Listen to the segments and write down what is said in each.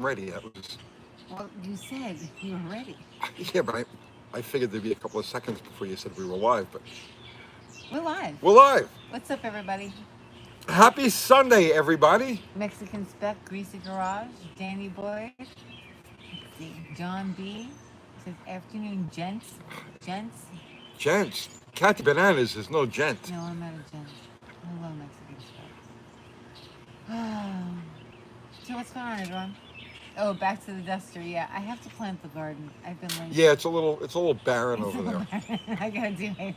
ready. That was Well, you said you were ready. yeah, but I figured there'd be a couple of seconds before you said we were live, but We're live. we're live. What's up, everybody? Happy Sunday, everybody. Mexican Spec, Greasy Garage, Danny Boy. Let's see. John B. Says, afternoon, gents. Gents? Gents, Kathy Bananas is no gent. No, I'm not a gent. I love Mexican Spec. So, what's going on, everyone? Oh, back to the duster. Yeah, I have to plant the garden. I've been like, Yeah, it's a little barren it's a over little there. bad. I gotta do it.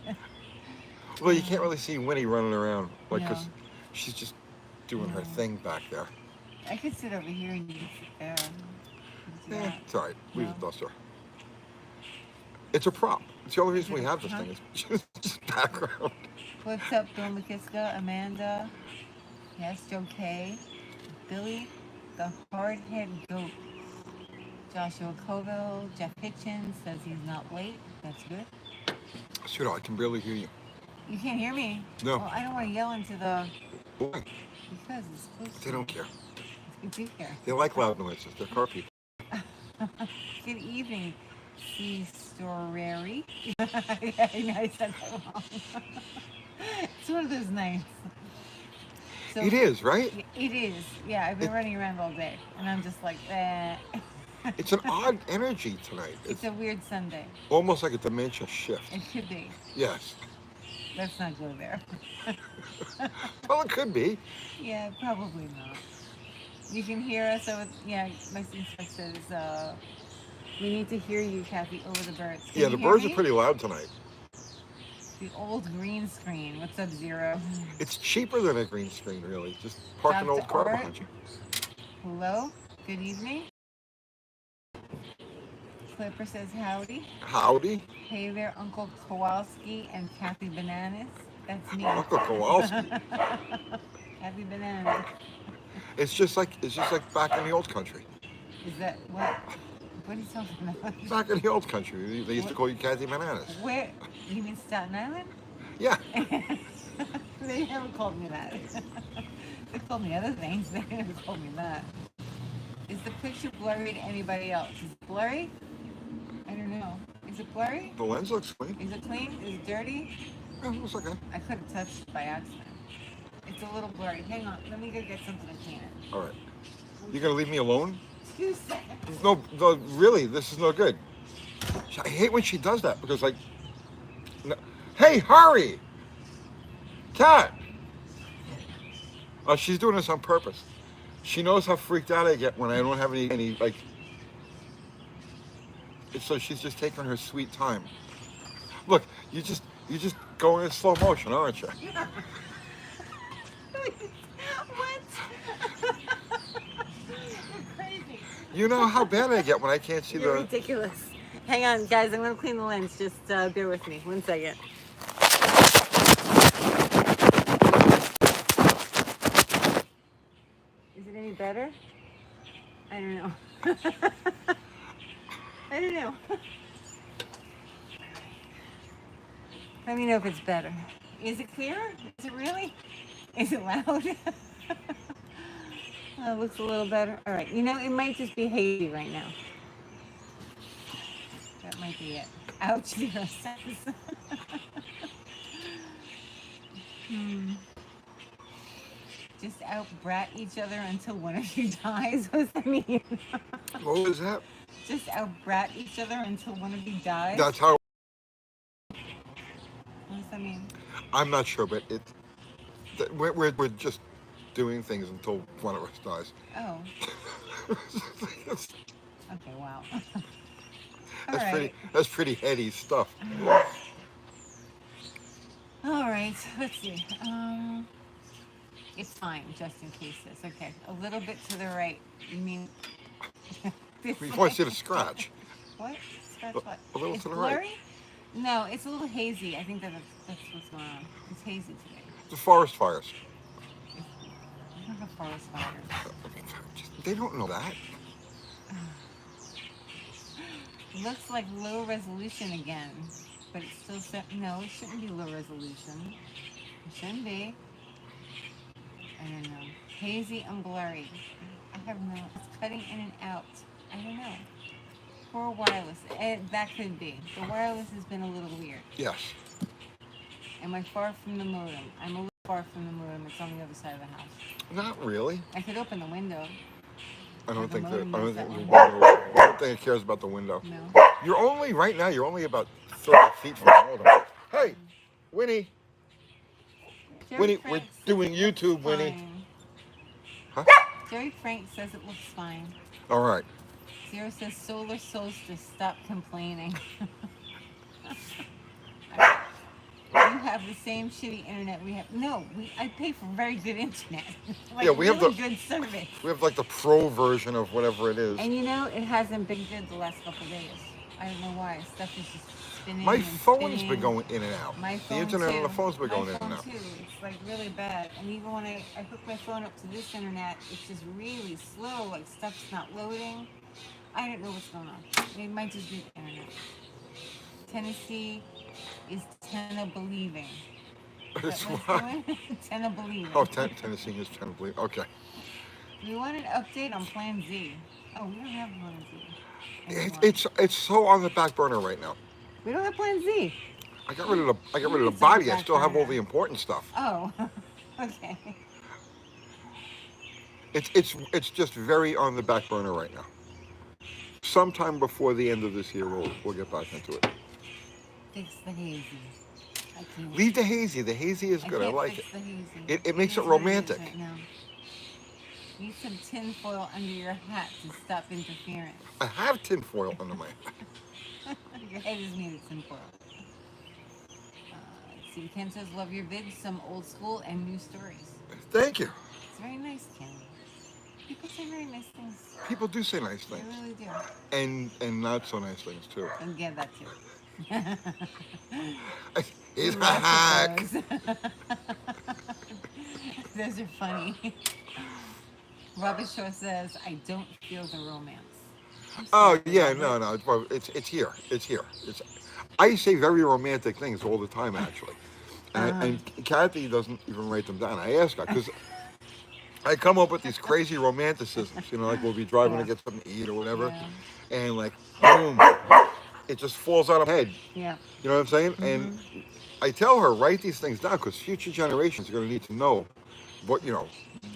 Well, you can't really see Winnie running around, like, No, 'cause she's just doing her no. thing back there. I could sit over here and you could sit there. You could do Yeah, that. it's all right. Leave No. the duster. It's a prop. It's the only Is reason it we a have this huh? thing. It's just background. What's up, Bill McKiska, Amanda? Yes, Joe K. Billy, the hardhead goat. Joshua Coville, Jeff Hitchens says he's not late. That's good. Sweetheart, I can barely hear you. You can't hear me. No. Well, I don't want to yell into the Why? because it's close They to don't me. care. You do care. They like loud noises. They're car people. Good evening, C. Storary. Yeah, I know I said that wrong. It's one of those nights. So It is, right? it is. Yeah, I've been It, running around all day, and I'm just like, eh. it's an odd energy tonight. It's It's a weird Sunday. almost like a dimension shift. It could be. Yes. Let's not go there. Well, it could be. Yeah, probably not. You can hear us over. Yeah, my sister says we need to hear you, Kathy, over the birds. Can Yeah, you the hear birds are me? pretty loud tonight. The old green screen. What's up, Zero? It's cheaper than a green screen, really. Just park an Dr. old car Art. behind you. Hello. Good evening. Clipper says howdy. Howdy, Hey there, Uncle Kowalski and Kathy Bananas. That's me. Uncle Kowalski. Kathy Bananas. It's just like back in the old country. Is that what? What are you talking about? Back in the old country, they used to What? call you Kathy Bananas. Where? You mean Staten Island? Yeah. They never called me that. They called me other things. They never called me that. Is the picture blurry to anybody else? Is it blurry? I don't know. Is it blurry? The lens looks clean. Is it clean? Is it dirty? Yeah, it looks okay. I could have touched it by accident. It's a little blurry. Hang on. Let me go get something to clean it. All right. You gonna leave me alone? 2 seconds. No, really, this is no good. I hate when she does that because, like, no, hey, hurry, cat. Oh, she's doing this on purpose. She knows how freaked out I get when I don't have any like. So she's just taking her sweet time. Look, you just going in slow motion, aren't you? What? You're crazy. You know how bad I get when I can't see You're the. ridiculous. Hang on, guys. I'm going to clean the lens. Just bear with me. 1 second. Is it any better? I don't know. I don't know. Let me know if it's better. Is it clear? Is it really? Is it loud? Oh, it looks a little better. All right. You know, it might just be hazy right now. That might be it. Ouch, 0 cents. Just out brat each other until one of you dies. What does that mean? What was that? Just out brat each other until one of you dies. That's how. What does that mean? I'm not sure, but we're just doing things until one of us dies. Oh, that's okay. Wow. All that's pretty. right. That's pretty heady stuff. All right. Let's see. It's fine, just in case this. Okay. A little bit to the right. You mean this We way? want you to scratch. What? Scratch what? A little It's to the blurry? right. No, it's a little hazy. I think that's what's going on. It's hazy today. The forest fires. I don't have forest fires. They don't know that. Looks like low resolution again, but it's still no. It shouldn't be low resolution. It shouldn't be. I don't know. Hazy and blurry. have no. It's cutting in and out. I don't know. Poor wireless. That could be. The wireless has been a little weird. Yes. Am I far from the modem? I'm a little far from the modem. It's on the other side of the house. Not really. I could open the window. I don't The think that. modem I don't is think that the one. window. I don't think it cares about the window. No. You're only right now. You're only about 30 feet from the modem. Hey, Winnie. Jerry Winnie, we're Frank says doing it looks YouTube, Winnie. fine. Huh? Jerry Frank says it looks fine. All right. Zero says solar solstice. Stop complaining. You have the same shitty internet we have. No, I pay for very good internet. Like Yeah, we have really the good service. we have like the pro version of whatever it is. And you know, it hasn't been good the last couple of days. I don't know why. Stuff is just spinning My and phone's spinning. been going in and out. My The phone internet too. on the phone's been My going in phone and out. too. It's like really bad. And even when I hook my phone up to this internet, it's just really slow. Like stuff's not loading. I don't know what's going on. It might just be the internet. Tennessee is 10 of believing. Is that It's what it's why- doing? 10 of believing. Oh, Tennessee is 10 to believe. Okay. We want an update on Plan Z. Oh, we don't have Plan Z. anymore. It's so on the back burner right now. We don't have Plan Z. I got rid of the It's on the body. I back still have all burner. the important stuff. Oh, okay. It's just very on the back burner right now. Sometime before the end of this year, we'll get back into it. Fix the hazy. I can't. Leave the hazy. The hazy is good. I can't like fix it. the hazy. It makes it Here's what is romantic. right now. Need some tin foil under your hat to stop interference. I have tinfoil under my hat. Your head is made of tinfoil. Let's see. Ken says, love your vids, some old school and new stories. Thank you. It's very nice, Ken. People say very nice things. People do say nice They things. really do. And not so nice things too. And get that too. He's a Lots of hack. those. Those are funny. Robert Shaw says, I don't feel the romance. I'm Oh sorry, yeah, Robert. no. It's here. It's here. I say very romantic things all the time, actually. And Kathy doesn't even write them down. I ask her because I come up with these crazy romanticisms. Like we'll be driving to Yeah. get something to eat or whatever, Yeah. and like boom, it just falls out of my head. Yeah. You know what I'm saying? And I tell her, write these things down because future generations are going to need to know what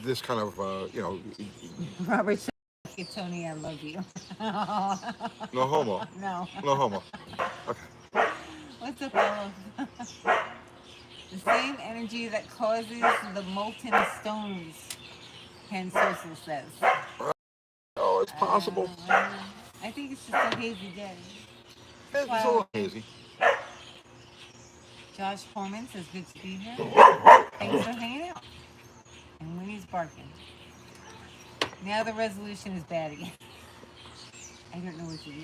this kind of Robert Shaw, okay, Tony, I love you. no homo, No. no homo. Okay. What's up, Olive? The same energy that causes the molten stones, Ken Sosa says. Oh, it's possible. I think it's just a hazy day. It's a little hazy. Josh Foreman says, good to be here. Thanks for hanging out. And Winnie's barking. Now the resolution is bad again. I don't know what to do.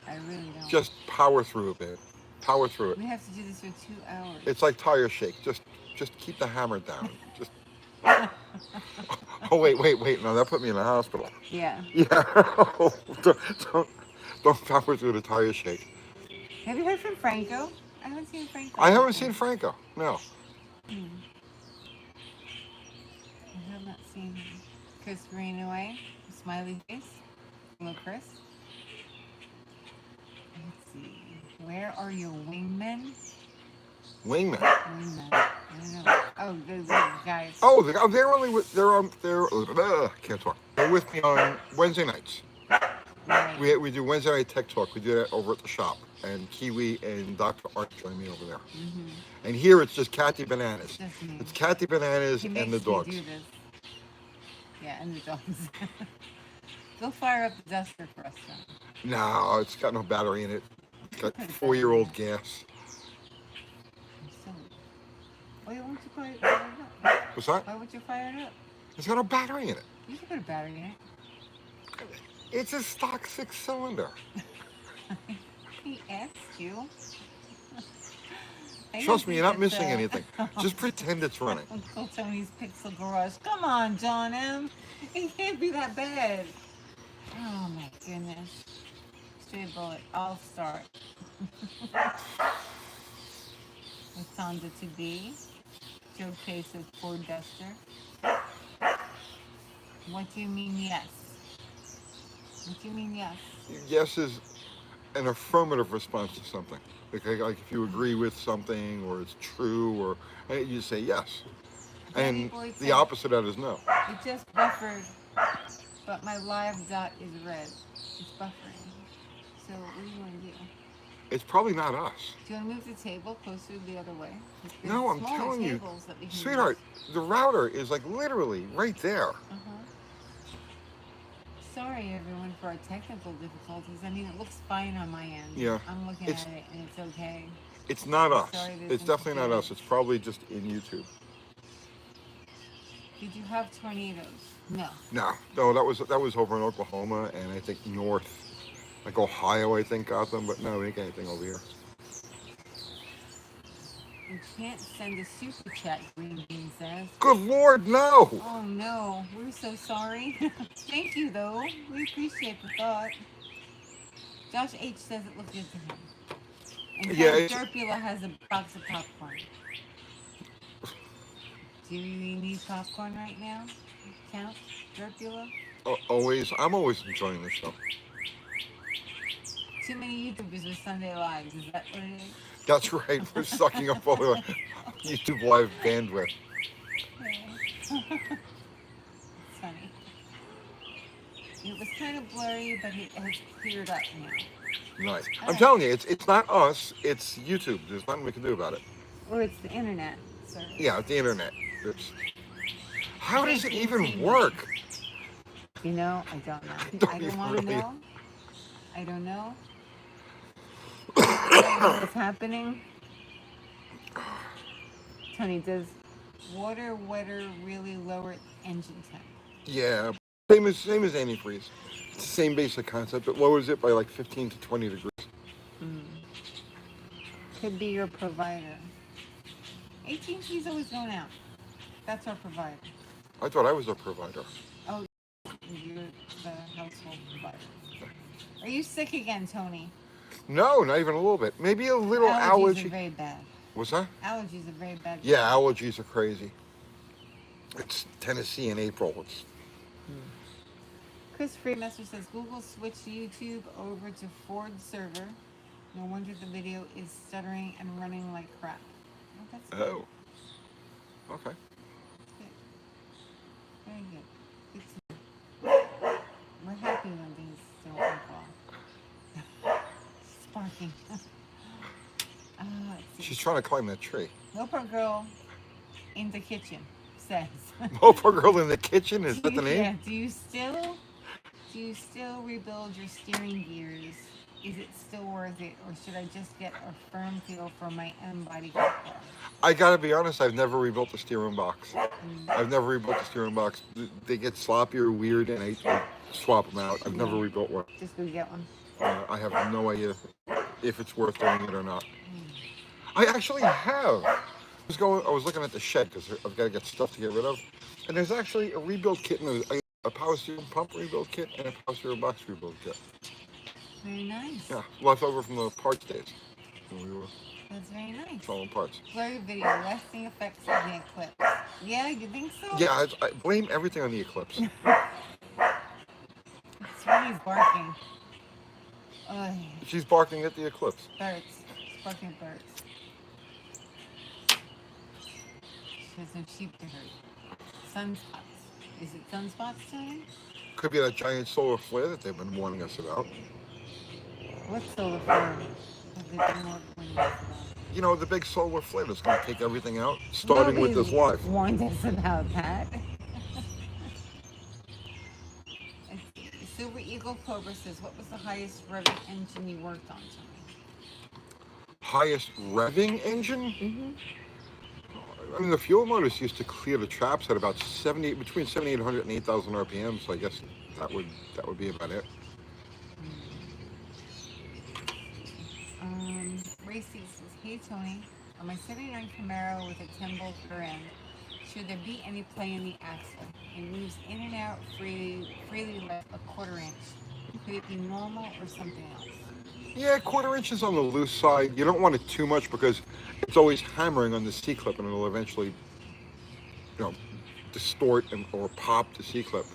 I really don't. Just power through it, man. Power through it. We have to do this for 2 hours. It's like tire shake. Just keep the hammer down. Just. Oh wait. No, that put me in the hospital. Yeah. Yeah. don't power through the tire shake. Have you heard from Franco? I haven't seen Franco. I haven't seen Franco. No. I have not seen him. Chris Greenaway, smiley face. Hello, Chris. Let's see. Where are your wingmen? Wingman. Wingmen. I don't know. Oh, those guys. Oh, can't talk. They're with me on Wednesday nights. Right. We do Wednesday night tech talk. We do that over at the shop, and Kiwi and Dr. Art join me over there. And here it's just Kathy Bananas. Just me. It's Kathy Bananas He and makes the me dogs. do this. Yeah, and the dogs. Go fire up the duster for us, then. No, it's got no battery in it. It's got 4-year-old gas. I'm silly. Why won't you fire it up? What's that? Why would you fire it up? It's got no battery in it. You should put a battery in it. It's a stock 6-cylinder. He asked you. I Trust don't me, you're not think missing it's, anything. Just pretend it's running. Uncle Tony's Pixel Garage. Come on, John M. It can't be that bad. Oh my goodness. Straight bullet. I'll start. With Honda to be. Joe Case of Ford Duster. What do you mean yes? What do you mean yes? Yes is an affirmative response to something. Like if you agree with something or it's true, or you say yes. Danny And Boyd the said opposite of that is no. it just buffered, but my live dot is red. It's buffering. So what do you want to do? It's probably not us. Do you want to move the table closer the other way? There's No, I'm smaller telling you, tables that we can sweetheart, use. the router is like literally right there. Uh-huh. Sorry, everyone, for our technical difficulties. I mean, it looks fine on my end. Yeah, I'm looking it's at it, and it's okay. it's not us. Sorry, there's It's definitely not us. interference. It's probably just in YouTube. Did you have tornadoes? No. No, that was over in Oklahoma, and I think north, like Ohio, I think got them, but no, we didn't get anything over here. You can't send a super chat, Green Bean says. Good Lord, no! Oh no, we're so sorry. Thank you though. We appreciate the thought. Josh H says it looked good to him. And Yeah, Count it's Derpula has a box of popcorn. Do you need popcorn right now? Count Derpula? always. I'm always enjoying the show. Too many YouTubers with Sunday Lives. Is that what it is? That's right. We're sucking up all the YouTube Live bandwidth. Okay. It's funny. It was kind of blurry, but it has cleared up now. Nice. All I'm right. telling you, it's not us. It's YouTube. There's nothing we can do about it. Or it's the internet. Sorry. Yeah, the internet. How does it Thank you, even team. work? You know, I don't know. Don't I even don't want to really- know. I don't know. I don't know what's happening. Tony, does water wetter really lower engine temp? Yeah, same as antifreeze. It's the same basic concept. It lowers it by like 15 to 20 degrees. Could be your provider. AT&T's always going out. That's our provider. I thought I was a provider. Oh, you're the household provider. Are you sick again, Tony? No, not even a little bit. Maybe a little Allergies allergy. are very bad. What's that? Allergies are very bad. Yeah, allergies are crazy. It's Tennessee in April. It's Chris Freemaster says Google switched YouTube over to Ford server. No wonder the video is stuttering and running like crap. Oh, that's good. oh. Okay. Good. Very good. Good to know. We're happy when things don't work well. Sparking. Let's see. She's trying to climb that tree. Nopal Girl in the kitchen says. Oh, poor girl in the kitchen. Is that the name? Yeah. Do you still rebuild your steering gears? Is it still worth it, or should I just get a firm feel for my M-body car? I gotta be honest. I've never rebuilt the steering box. I've never rebuilt the steering box. They get sloppy or weird, and I swap them out. I've never rebuilt one. Just go get one. I have no idea if it's worth doing it or not. I actually have. I was looking at the shed because I've got to get stuff to get rid of, and there's actually a rebuild kit, a power steering pump rebuild kit, and a power steering box rebuild kit. Very nice. Yeah, left over from the parts days when we were That's very nice. selling parts. Blurry video, lasting effects of the eclipse. Yeah, you think so? Yeah, I blame everything on the eclipse. Sweetie's barking. Oh, She's barking at the eclipse. birds. She's barking at birds. She has no sheep to herd. Sunspots. Is it sunspots, Tony? Could be that giant solar flare that they've been warning us about. What's solar flare? Have they been warning us about? You know, the big solar flare that's going to take everything out, starting with this Nobody live. warned us about that. Silver Eagle Cobra says, what was the highest revving engine you worked on, Tony? Highest revving engine? Mm-hmm. I mean, the fuel motors used to clear the traps at about between 7,800 and 8,000 RPM. So I guess that would be about it. Racy says, hey Tony, on my 79 Camaro with a 10-volt per end, should there be any play in the axle? It moves in and out freely like a quarter inch. Could it be normal or something else? Yeah, quarter inch is on the loose side. You don't want it too much because it's always hammering on the C-clip and it'll eventually, distort or pop the C-clip.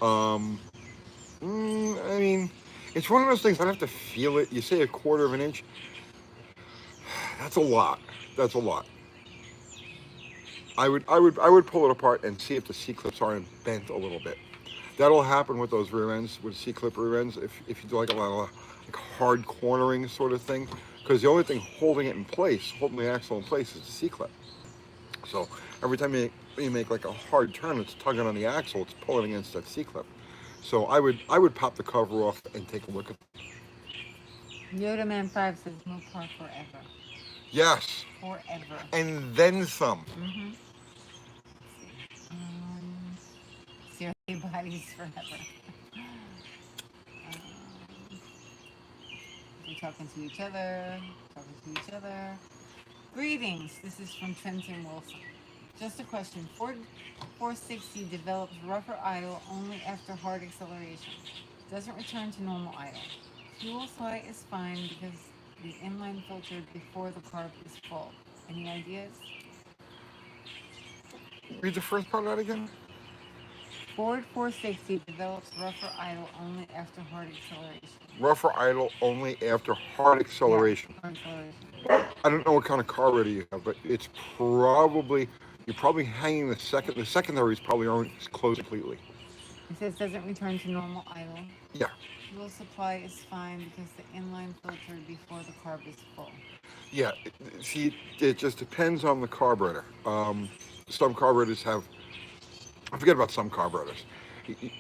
Um, I mean, it's one of those things. I'd have to feel it. You say a quarter of an inch. That's a lot. That's a lot. I would pull it apart and see if the C clips aren't bent a little bit. That'll happen with those rear ends, with C clip rear ends, if you do like a lot of like hard cornering sort of thing, because the only thing holding it in place, holding the axle in place, is the C clip. So every time you make like a hard turn, it's tugging on the axle, it's pulling against that C clip. So I would pop the cover off and take a look at. Yoda Man 5 says Mopar forever. Yes, Forever. and then some. Mm-hmm. Let's see. Seriously, bodies forever. We're talking to each other. Talking to each other. Greetings. This is from Trenton Wilson. Just a question. Ford 460 develops rougher idle only after hard acceleration. Doesn't return to normal idle. Fuel supply is fine because the inline filter before the carb is full. Any ideas? Read the first part of that again. Ford 460 develops rougher idle only after hard acceleration. Rougher idle only after hard Yeah, acceleration. hard acceleration. I don't know what kind of carburetor you have, but it's probably you're probably hanging the second. The secondaries probably aren't closed completely. It says doesn't return to normal idle. Yeah, Fuel supply is fine because the inline filter before the carb is full. yeah. See, it just depends on the carburetor. Some carburetors have. I forget about some carburetors.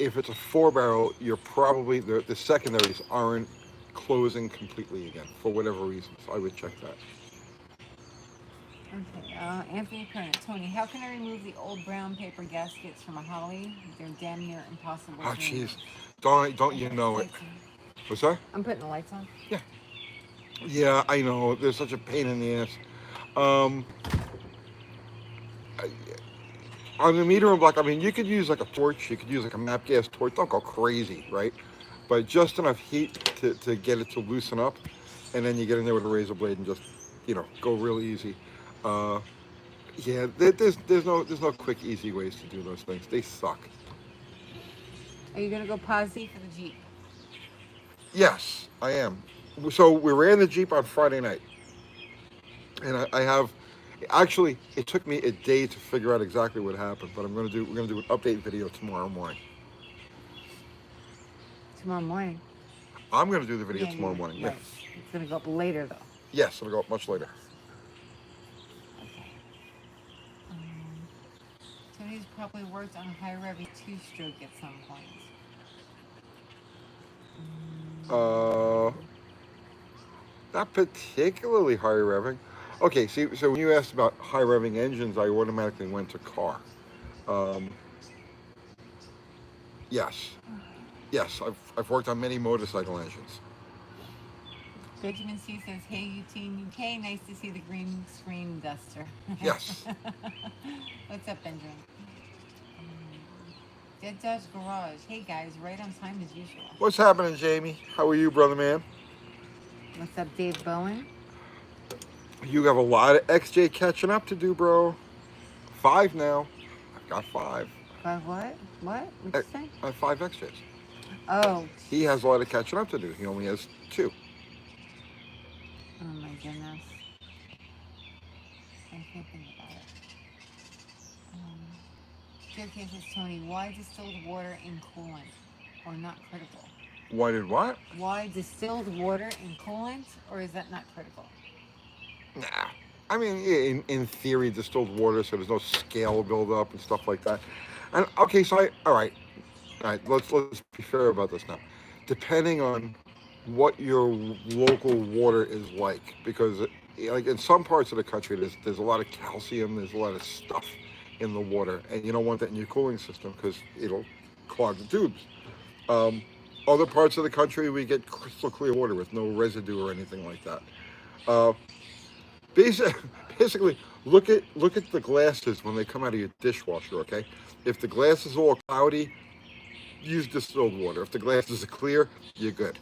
If it's a 4 barrel, you're probably the secondaries aren't closing completely again for whatever reason. So I would check that. Okay, Anthony Kernan. Tony, how can I remove the old brown paper gaskets from a Holly? They're damn near impossible Oh, to remove. jeez, don't you Okay, know it? lights on. What's that? I'm putting the lights on. Yeah, yeah. I know. They're such a pain in the ass. Um, on the medium block, I mean, you could use like a torch. You could use like a map gas torch. Don't go crazy, right? But just enough heat to get it to loosen up, and then you get in there with a razor blade and just, go real easy. Uh, yeah, there's no quick easy ways to do those things. They suck. Are you gonna go posi for the Jeep? Yes, I am. So we ran the Jeep on Friday night, and I have. Actually, it took me a day to figure out exactly what happened, but we're gonna do an update video tomorrow morning. Tomorrow morning. I'm gonna do the video Yeah, tomorrow yeah, morning. Yeah. right. It's gonna go up later though. Yes, it'll go up much later. Okay. Tony's probably worked on a high revvy two-stroke at some point. Uh, Not particularly high revving. Okay, see, so when you asked about high revving engines, I automatically went to car. Um, yes, yes, I've worked on many motorcycle engines. Benjamin C says, "Hey, you Team UK, nice to see the green screen duster." Yes. What's up, Benjamin? Dead Dodge Garage. Hey guys, right on time as usual. What's happening, Jamie? How are you, brother man? What's up, Dave Bowen? You have a lot of XJ catching up to do, bro. 5 now. I've got 5. By what? What? What'd you say? I have 5 XJs. Oh. He has a lot of catching up to do. He only has 2. Oh my goodness. I can't think about it. Joe says, Tony, why distilled water in coolant? Or not critical? Why did what? Why distilled water in coolant? Or is that not critical? Nah. I mean, in theory, distilled water, so there's no scale buildup and stuff like that. And okay, so all right. Let's be fair about this now. Depending on what your local water is like, because like in some parts of the country, there's a lot of calcium, there's a lot of stuff in the water, and you don't want that in your cooling system because it'll clog the tubes. Other parts of the country, we get crystal clear water with no residue or anything like that. Uh, Basically, look at the glasses when they come out of your dishwasher. Okay, if the glass is all cloudy, use distilled water. If the glasses are clear, you're good.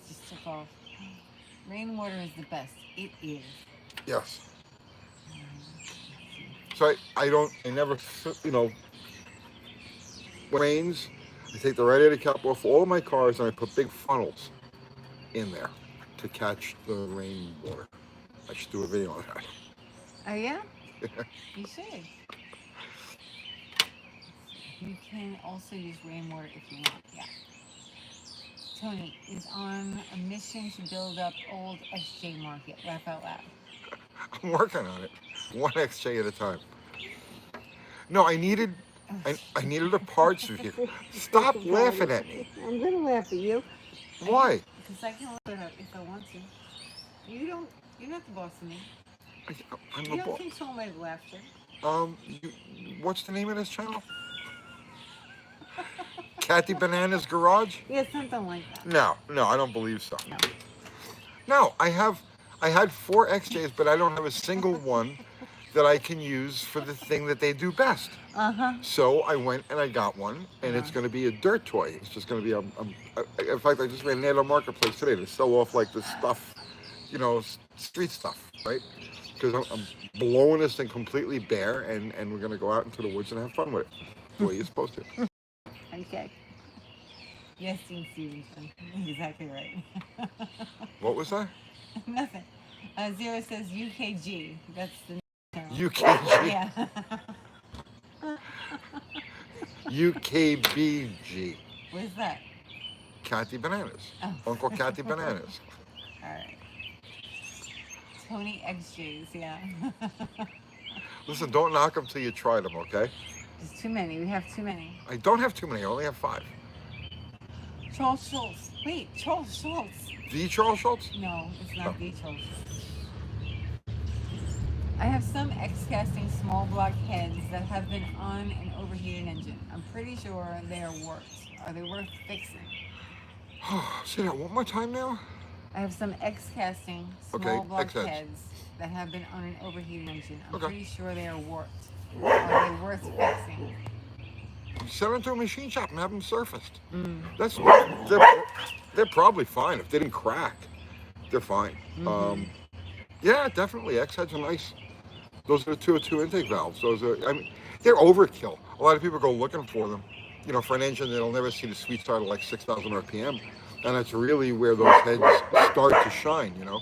Just took off. Rainwater is the best. It is. Yes. So I never, you know, when it rains, I take the radiator cap off all of my cars and I put big funnels in there to catch the rainwater. I should do a video on that. Oh yeah, you should. You can also use rainwater if you want. Yeah. Tony is on a mission to build up old XJ market. Laugh out loud. I'm working on it, one XJ at a time. No, I needed a parts review. Stop laughing at me. I'm gonna laugh at you. Why? Because I can laugh at her if I want to. You don't. You're not the boss of me. I'm You the don't boss. control my laughter. What's the name of this channel? Kathy Banana's Garage? Yeah, something like that. No, I don't believe so. No. No, I had 4 XJs, but I don't have a single one that I can use for the thing that they do best. So I went and I got one, and it's going to be a dirt toy. It's just going to be in fact, I just ran Nano Marketplace today to sell off like the stuff, you know, street stuff, right? Because I'm blowing this thing completely bare, and we're going to go out into the woods and have fun with it the way you're supposed to. Okay. Yes, Dean Stevenson. Exactly right. What was that? Nothing. Zero says UKG. That's the term. UKG. Yeah. UKBG. What is that? Kathy Bananas. Oh. Uncle Kathy Bananas. All right. Tony XJs, yeah. Listen, don't knock them till you try them, okay? There's too many. We have too many. I don't have too many. I only have 5. Charles Schultz. Wait, Charles Schultz. The Charles Schultz? No, it's not the Charles Schultz. I have some X-casting small block heads that have been on an overheated engine. I'm pretty sure they are worked. Are they worth fixing? Say that one more time now? I have some X-casting small block heads that have been on an overheated engine. I'm pretty sure they are warped. Are they worth fixing? Send them to a machine shop and have them surfaced. Mm. They're probably fine. If they didn't crack, they're fine. Mm-hmm. Yeah, definitely. X heads are nice. Those are the 202 intake valves. Those are, I mean, they're overkill. A lot of people go looking for them, you know, for an engine that'll never see the sweet side of like 6,000 RPM. And that's really where those heads start to shine, you know.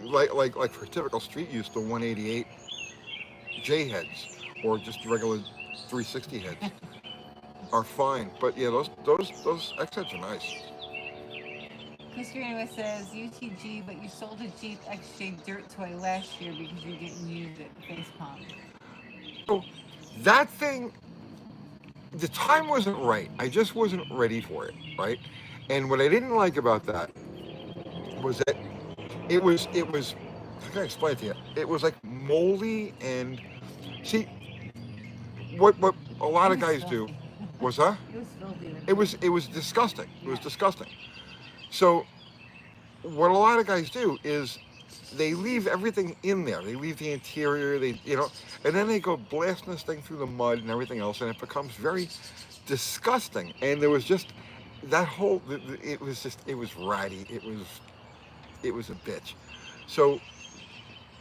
Like for typical street use, the 188 J heads or just regular 360 heads are fine. But yeah, those X heads are nice. Chris Greenway says UTG, but you sold a Jeep XJ dirt toy last year because you didn't use it. Facepalm. So that thing, the time wasn't right. I just wasn't ready for it, right? And what I didn't like about that was that it was how can I explain it to you? It was like moldy and see what a lot of guys do was It was filthy. it was disgusting. It was disgusting. So what a lot of guys do is they leave everything in there. They leave the interior, and then they go blasting this thing through the mud and everything else, and it becomes very disgusting. And there was just that whole, it was ratty. It was a bitch. So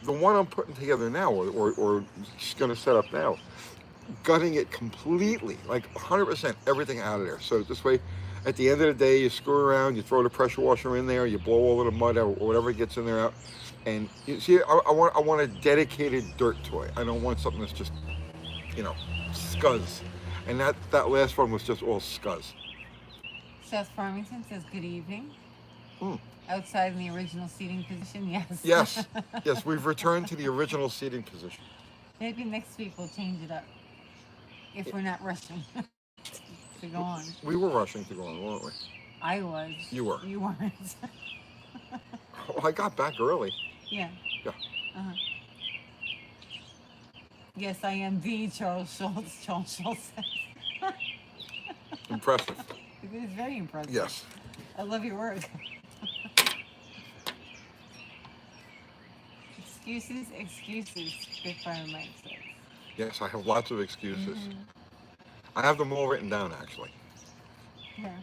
the one I'm putting together now, or just going to set up now, gutting it completely, like 100%, everything out of there. So this way, at the end of the day, you screw around, you throw the pressure washer in there, you blow all of the mud out, or whatever gets in there out. And you see, I want a dedicated dirt toy. I don't want something that's just, scuzz. And that last one was just all scuzz. South Farmington says good evening. Outside in the original seating position, yes. Yes, we've returned to the original seating position. Maybe next week we'll change it up. If we're not rushing to go on. We were rushing to go on, weren't we? I was. You were. You weren't. I got back early. Yeah. Yeah. Yes, I am the Charles Schultz. Charles Schultz. Impressive. It is very impressive. Yes. I love your work. Excuses, Spitfire Mike says. Yes, I have lots of excuses. I have them all written down, actually. Yeah.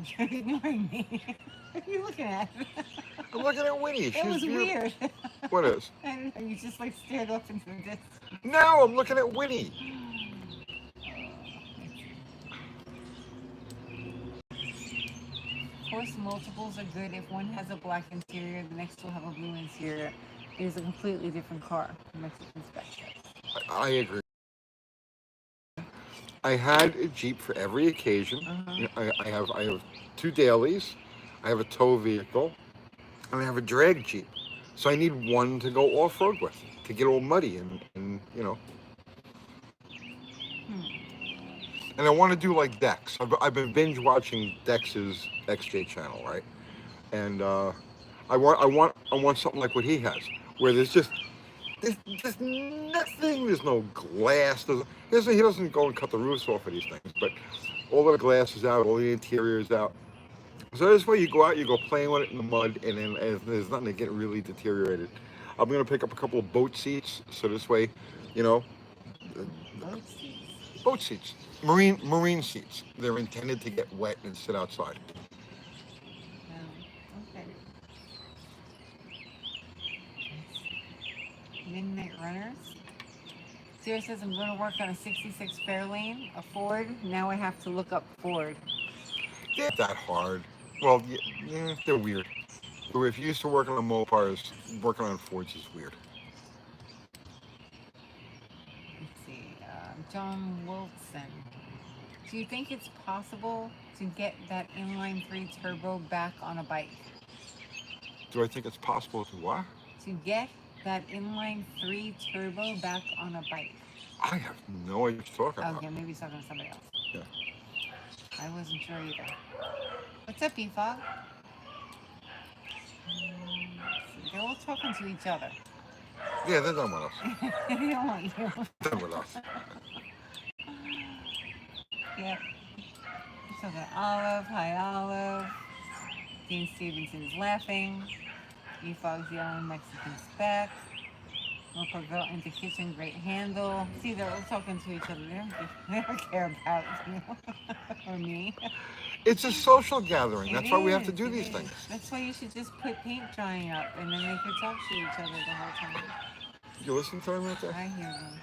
You're ignoring me. What are you looking at? I'm looking at Winnie. That She's was beautiful. weird. What is? I don't know. You just like stared off into the distance. No, I'm looking at Winnie. Of course, multiples are good. If one has a black interior, the next will have a blue interior. It is a completely different car from Mexican specialist. I agree. I had a Jeep for every occasion. Uh-huh. I have two dailies. I have a tow vehicle, and I have a drag Jeep. So I need one to go off road with to get all muddy and you know. And I want to do like Dex. I've been binge watching Dex's XJ channel, right? And I want something like what he has, where there's nothing. There's no glass. He doesn't go and cut the roofs off of these things, but all of the glass is out, all the interior is out. So this way you go out, you go playing with it in the mud, and then there's nothing to get really deteriorated. I'm gonna pick up a couple of boat seats, so this way, you know, boat seats, marine seats. They're intended to get wet and sit outside. Okay. Midnight Runners. Sarah says I'm going to work on a 66 Fairlane, a Ford. Now I have to look up Ford. They're not that hard. Well, yeah, they're weird. If you used to working on Mopars, working on Fords is weird. Let's see. John Wilson. Do you think it's possible to get that inline 3 turbo back on a bike? Do I think it's possible to what? To get that inline 3 turbo back on a bike. I have no idea what you're talking about. Okay, maybe he's talking to somebody else. Yeah. I wasn't sure either. What's up, E-Fog? They're all talking to each other. Yeah, they're done with us. They don't want you. Done with us. Yep. So the Olive, hi Olive. Dean Stevenson's laughing. E-Fog's yelling Mexican spec. Local girl into kitchen, great handle. See, they're all talking to each other. They don't care about you or me. It's a social gathering. That's why we have to It do is, these it things. is. That's why you should just put paint drying up and then they could talk to each other the whole time. You listen to them right there? I hear them.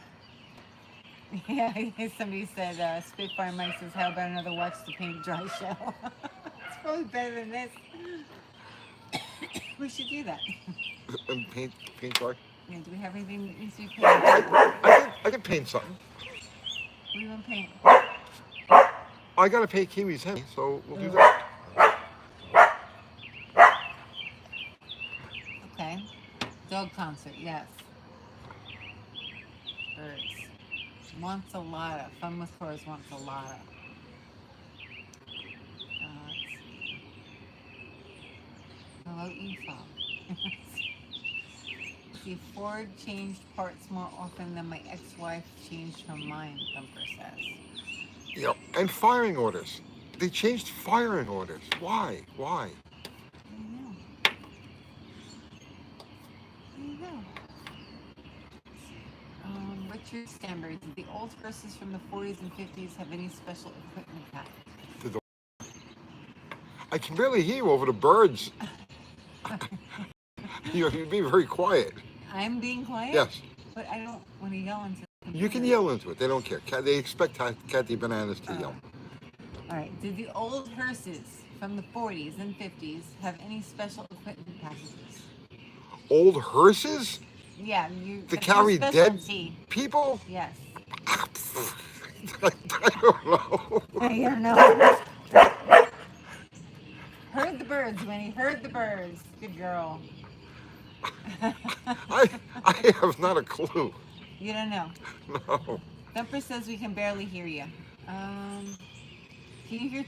Yeah, somebody said, Spitfire Mike says, how about another watch the paint dry show? It's probably better than this. We should do that. And paint dry? Yeah, do we have anything that needs to be painted? I can paint something. What do you want to paint? I gotta pay Kiwi's Henny, so we'll do that. Okay. Dog concert, yes. Birds. Wants a lot of. Fun with Cars wants a lot of. Let's see. Hello, EFOM. See, Ford changed parts more often than my ex-wife changed her mind, Thumper says. Yep. And firing orders. They changed firing orders. Why? Why? I know. Richard Stanbury, did the old hearses from the 40s and 50s have any special equipment package? I can barely hear you over the birds. You'd be very quiet. I'm being quiet? Yes. But I don't want to yell into the You can yell into it. They don't care. They expect Kathy Bananas to yell. All right. Did the old hearses from the 40s and 50s have any special equipment packages? Old hearses? Yeah. To carry dead people? Yes. I don't know. I don't know. Heard the birds, Winnie. Heard the birds. Good girl. I have not a clue. You don't know. No. Thumper says we can barely hear you. Can you hear?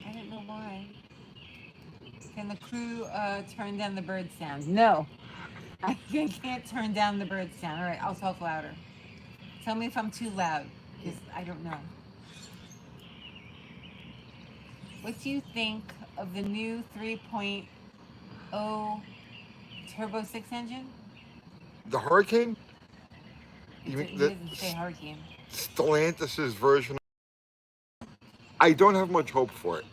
I don't know why. Can the crew turn down the bird sound? No. I can't turn down the bird sound. All right, I'll talk louder. Tell me if I'm too loud, because I don't know. What do you think of the new 3.0 Turbo 6 engine? The Hurricane? He doesn't say Hurricane. Stellantis' version. I don't have much hope for it,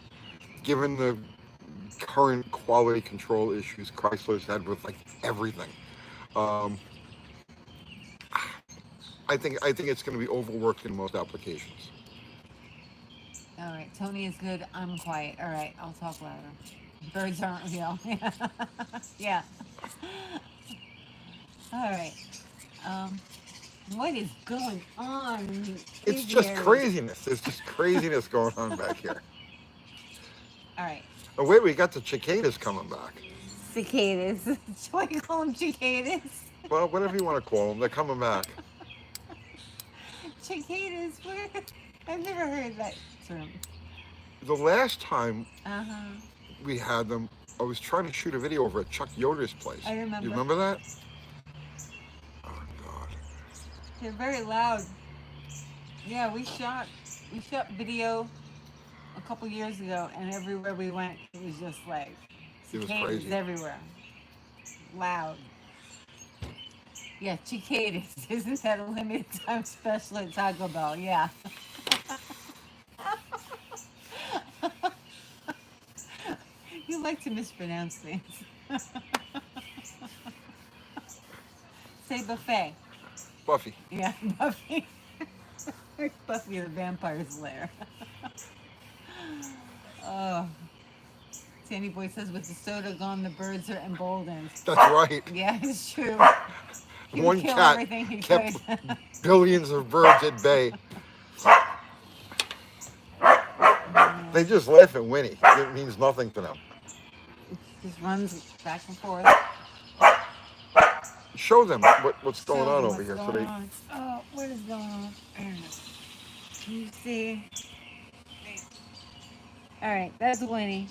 given the current quality control issues Chrysler's had with like everything. Um, I think it's going to be overworked in most applications. All right, Tony is good. I'm quiet. All right, I'll talk louder. Birds aren't real. Yeah. All right. Um, what is going on in It's these just areas? craziness. There's just craziness going on back here. All right. Oh wait, we got the cicadas coming back. Cicadas. Should I call them cicadas? Well, whatever you want to call them, they're coming back. Cicadas. I've never heard that term. The last time Uh huh. we had them, I was trying to shoot a video over at Chuck Yoder's place. I remember. You remember that? Oh God. They're very loud. Yeah, we shot video a couple years ago, and everywhere we went, it was just like It was cicadas crazy. everywhere. Loud. Yeah, cicadas. Isn't that a limited time special at Taco Bell? Yeah. You like to mispronounce things. Say buffet. Buffy. Yeah, Buffy. Buffy the Vampire Slayer. Oh, Sandy Boy says with the soda gone, the birds are emboldened. That's right. Yeah, it's true. He One would kill cat everything he kept could. billions of birds at bay. They just laugh at Winnie. It means nothing to them. Just runs back and forth. Show them what's going on over here. Going on? Oh, what is going on? Can you see? All right, that's Winnie.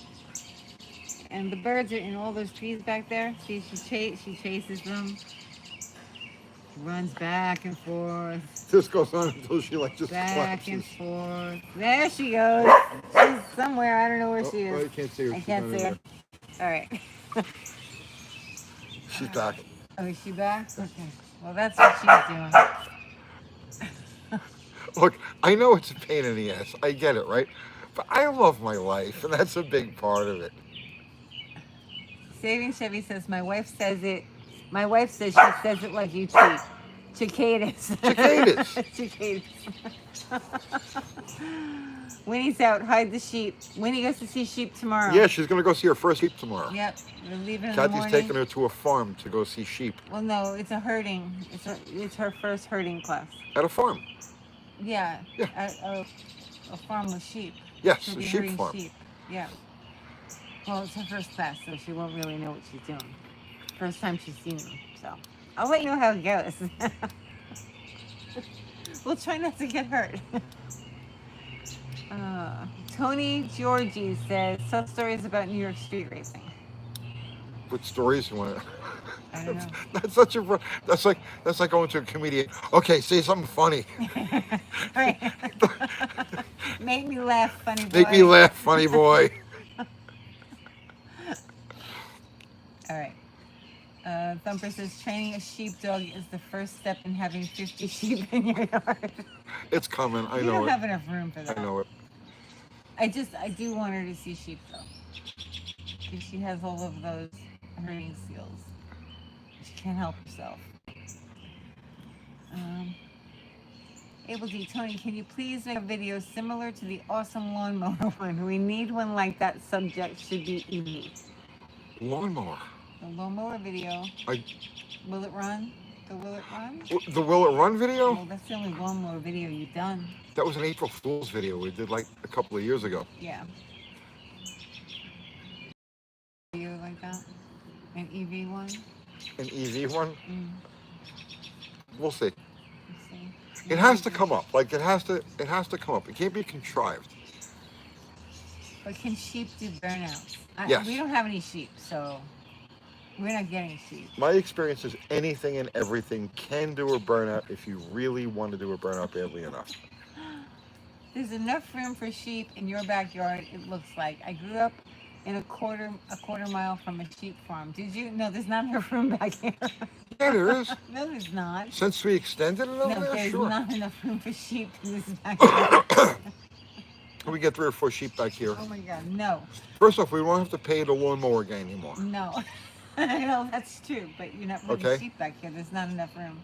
And the birds are in all those trees back there. See, she chases them. Runs back and forth. This goes on until she like just Back and collapses. forth. There she goes. She's somewhere. I don't know where she Oh, is. I can't see her. I She's can't not see in her. All right. there. She's back. Oh, is she back? Okay. Well, that's what she's doing. Look, I know it's a pain in the ass. I get it, right? But I love my life, and that's a big part of it. Saving Chevy says, my wife says it. My wife says she says it like you tweet. Cicadas. Cicadas. Cicadas. Winnie's out. Hide the sheep. Winnie goes to see sheep tomorrow. Yeah, she's gonna go see her first sheep tomorrow. Yep. We're leaving in the Kathy's morning. taking her to a farm to go see sheep. Well, no, it's a herding. It's her first herding class. At a farm. Yeah. Yeah. At a farm with sheep. Yes, She'll a be sheep herding farm. sheep. Yeah. Well, it's her first class, so she won't really know what she's doing. First time she's seen them, so I'll let you know how it goes. We'll try not to get hurt. Tony Georgie says, "Some stories about New York street racing." What stories you want? I don't know. That's such a. That's like going to a comedian. Okay, say something funny. Right. Make me laugh, funny boy. Make me laugh, funny boy. All right. Thumper says, training a sheepdog is the first step in having 50 sheep in your yard. It's coming. I You know don't it. have enough room for that. I know it. I do want her to see sheep though. 'Cause she has all of those herding skills. She can't help herself. Able D, Tony, can you please make a video similar to the awesome lawnmower one? We need one like that. Subject should be easy. Lawnmower. The lawnmower video. Will it run? The Will It Run? The Will It Run video? Well, that's the only lawnmower video you've done. That was an April Fool's video we did like a couple of years ago. Yeah. Video like that? An EV one? An EV one? Mm. We'll see. Let's see. It has to come up. Like it has to come up. It can't be contrived. But can sheep do burnouts? Yes. We don't have any sheep, so we're not getting sheep. My experience is anything and everything can do a burnout if you really want to do a burnout badly enough. There's enough room for sheep in your backyard, it looks like. I grew up in a quarter mile from a sheep farm. Did you? No, there's not enough room back here. Yeah, there is. No, there's not. Since we extended it over No, there, there's sure. not enough room for sheep in this backyard. We get 3 or 4 sheep back here. Oh my God, no, First off, we won't have to pay the lawnmower guy anymore. no. I know that's true, but you're not putting Okay. sheep back here. There's not enough room.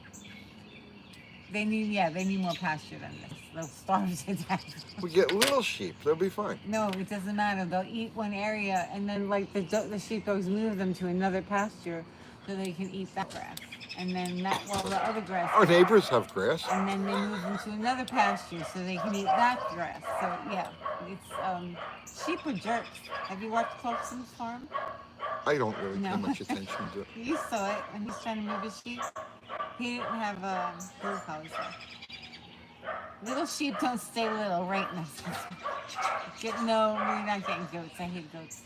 They need more pasture than this. They'll starve to death. We get little sheep. They'll be fine. No, it doesn't matter. They'll eat one area, and then like the sheepdogs move them to another pasture, so they can eat that grass, and then that while the other grass. Our neighbors have grass. And then they move them to another pasture, so they can eat that grass. So yeah, it's sheep are jerks. Have you watched Clarkson's Farm? I don't really No. pay much attention to it. You saw it when he's trying to move his sheep. He didn't have blue colors though. Little sheep don't stay little, right? No, we're not getting goats. I hate goats.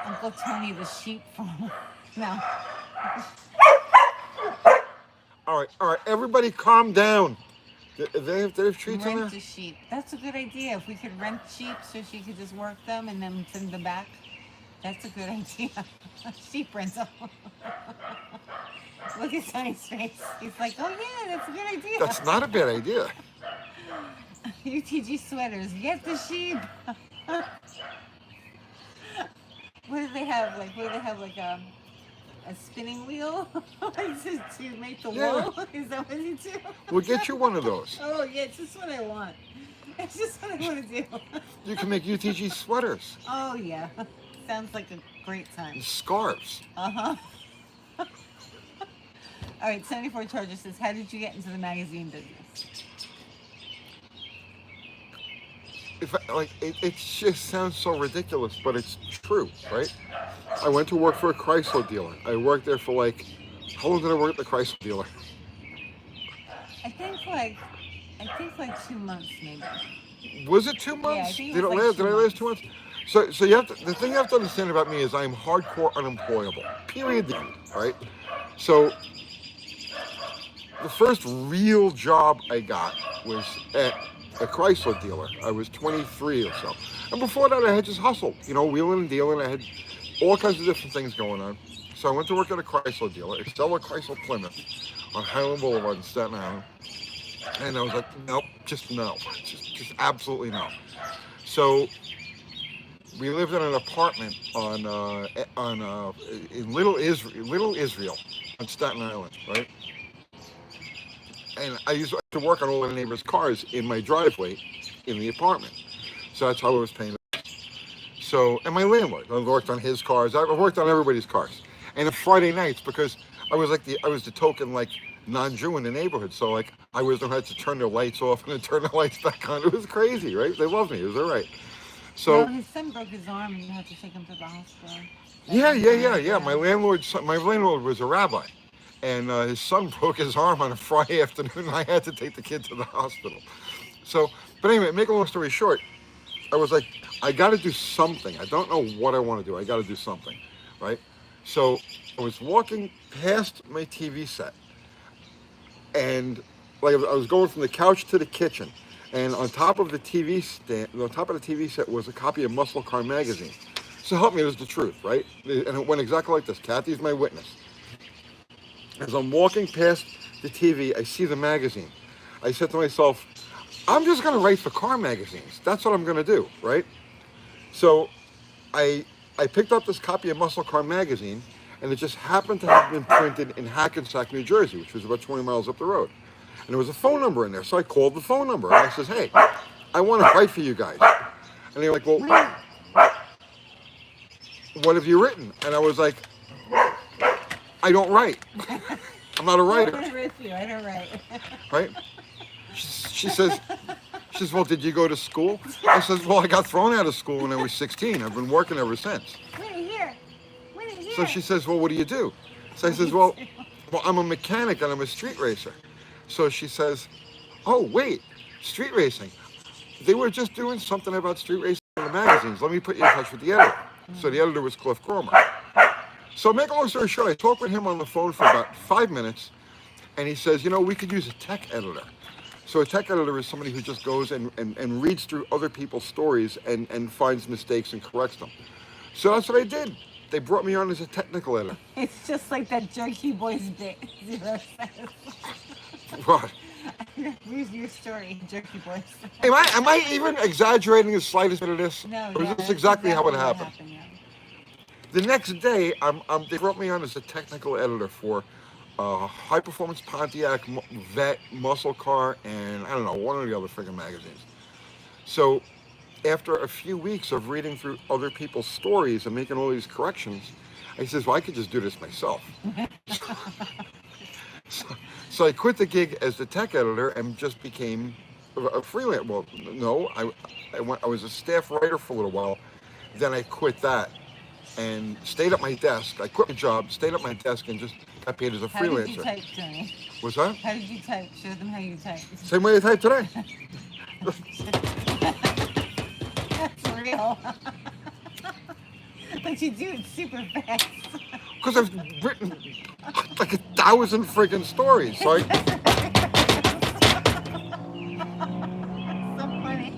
Uncle Tony the sheep farmer. No. All right. Everybody calm down. They have treats in Rent there? a sheep. That's a good idea. If we could rent sheep so she could just work them and then send them back. That's a good idea. Sheep rental. Look at Sonny's face. He's like, oh yeah, that's a good idea. That's not a bad idea. UTG sweaters. Get the sheep. What do they have? Like, a spinning wheel? to make the Yeah. wool? Is that what you do? We'll get you one of those. Oh yeah, it's just what I want. It's just what I want to do. You can make UTG sweaters, Oh yeah. Sounds like a great time. and scarves. Uh-huh. All right, 74 Charger says, how did you get into the magazine business? It just sounds so ridiculous, but it's true, right? I went to work for a Chrysler dealer. I worked there for how long did I work at the Chrysler dealer? I think like 2 months maybe. Was it 2 months? Yeah, I think it Did it was like last? 2 Did I last 2 months? So the thing you have to understand about me is I'm hardcore unemployable. Period. Right? So the first real job I got was at a Chrysler dealer. I was 23 or so. And before that I had just hustled, wheeling and dealing. I had all kinds of different things going on. So I went to work at a Chrysler dealer. It's still a Chrysler Plymouth on Highland Boulevard in Staten Island. And I was like, nope, just no. Just absolutely no. So we lived in an apartment in Little Israel on Staten Island, right? And I used to work on all the neighbors' cars in my driveway in the apartment. So that's how I was paying. So, and my landlord, I worked on his cars. I worked on everybody's cars. And on Friday nights, because I was the token non-Jew in the neighborhood. So I was the one to turn their lights off and then turn the lights back on. It was crazy, right? They loved me. It was all right. So well, his son broke his arm and you had to take him to the hospital. yeah. My landlord was a rabbi, and his son broke his arm on a Friday afternoon. And I had to take the kid to the hospital. So, but anyway, make a long story short, I was like, I got to do something. I don't know what I want to do. I got to do something, right? So I was walking past my TV set, and I was going from the couch to the kitchen. And on top of the TV set was a copy of Muscle Car magazine. So help me, it was the truth, right? And it went exactly like this. Kathy's my witness. As I'm walking past the TV, I see the magazine. I said to myself, I'm just going to write for car magazines. That's what I'm going to do, right? So I picked up this copy of Muscle Car magazine, and it just happened to have been printed in Hackensack, New Jersey, which was about 20 miles up the road. And there was a phone number in there, so I called the phone number. And I says, hey, I want to write for you guys. And they're like, well, what have you written? And I was like, I don't write. I'm not a writer. I'm with you. I don't write. Right? She says, well, did you go to school? I says, well, I got thrown out of school when I was 16. I've been working ever since. Wait here. So she says, well, what do you do? So I says, well, I'm a mechanic and I'm a street racer. So she says, oh, wait, street racing. They were just doing something about street racing in the magazines. Let me put you in touch with the editor. So the editor was Cliff Cromer. So make a long story short, I talked with him on the phone for about 5 minutes, and he says, we could use a tech editor. So a tech editor is somebody who just goes and reads through other people's stories and finds mistakes and corrects them. So that's what I did. They brought me on as a technical editor. It's just like that Jerky Boys bit. 0 says. Right. Here's your story, Jerky Boys. Am I even exaggerating the slightest bit of this? No, Or is yeah, this that's exactly how it what happened? yeah. The next day, they brought me on as a technical editor for High Performance Pontiac, Vet, Muscle Car, and I don't know, one of the other friggin' magazines. So after a few weeks of reading through other people's stories and making all these corrections, I says, well, I could just do this myself. So, so I quit the gig as the tech editor and just became a freelance. Well, no, I was a staff writer for a little while. Then I quit that and stayed at my desk. I quit my job, stayed at my desk, and just got paid as a How did you freelancer. type, Tony? What's that? How did you type? Show them how you type. Same way I type today. That's real. But you do it super fast. Because I've written like 1,000 friggin' stories. So I, So funny.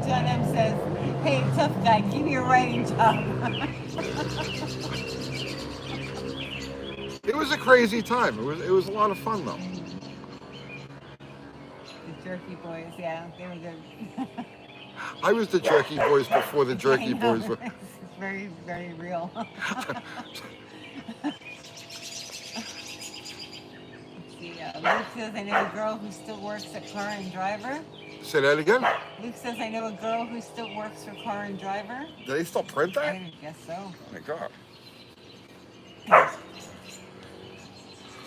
John M says, hey, tough guy, give me a writing job. it was a crazy time. It was a lot of fun though. The Jerky Boys, yeah, they were good. I was the Jerky Boys before the Jerky I know, Boys were. It's very, very real. Let's see, Luke says, I know a girl who still works at Car and Driver. Say that again? Luke says, I know a girl who still works for Car and Driver. Did they still print that? I guess so. Oh my God.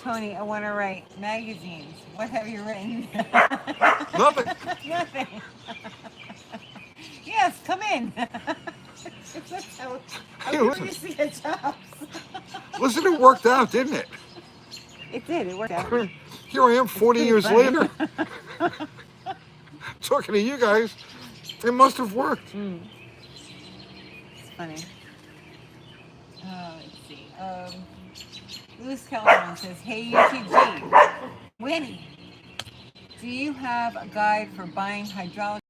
Tony, I want to write magazines. What have you written? Nothing. Nothing. Yes, come in. That's how Hey, we listen. used to get jobs. Listen, it worked out, didn't it? It did. It worked out. Here I am 40 pretty years funny. later. Talking to you guys. It must have worked. It's funny. Let's see. Louis Calhoun says, hey, UTG. Winnie, do you have a guide for buying hydraulic?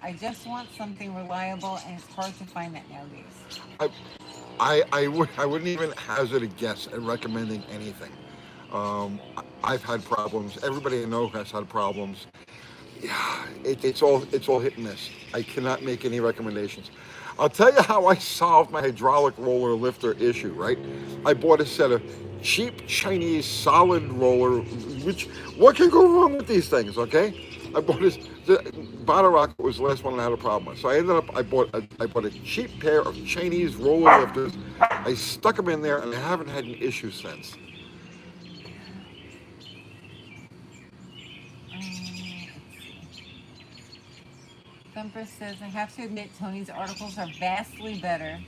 I just want something reliable, and it's hard to find that nowadays. I wouldn't even hazard a guess at recommending anything. I've had problems. Everybody I know has had problems. Yeah, it's all hit and miss. I cannot make any recommendations. I'll tell you how I solved my hydraulic roller lifter issue, right? I bought a set of cheap Chinese solid roller, what can go wrong with these things, okay? I bought this, Bottle Rocket was the last one I had a problem with. So I ended up, I bought a cheap pair of Chinese roller lifters. I stuck them in there and I haven't had an issue since. Thumper says, I have to admit Tony's articles are vastly better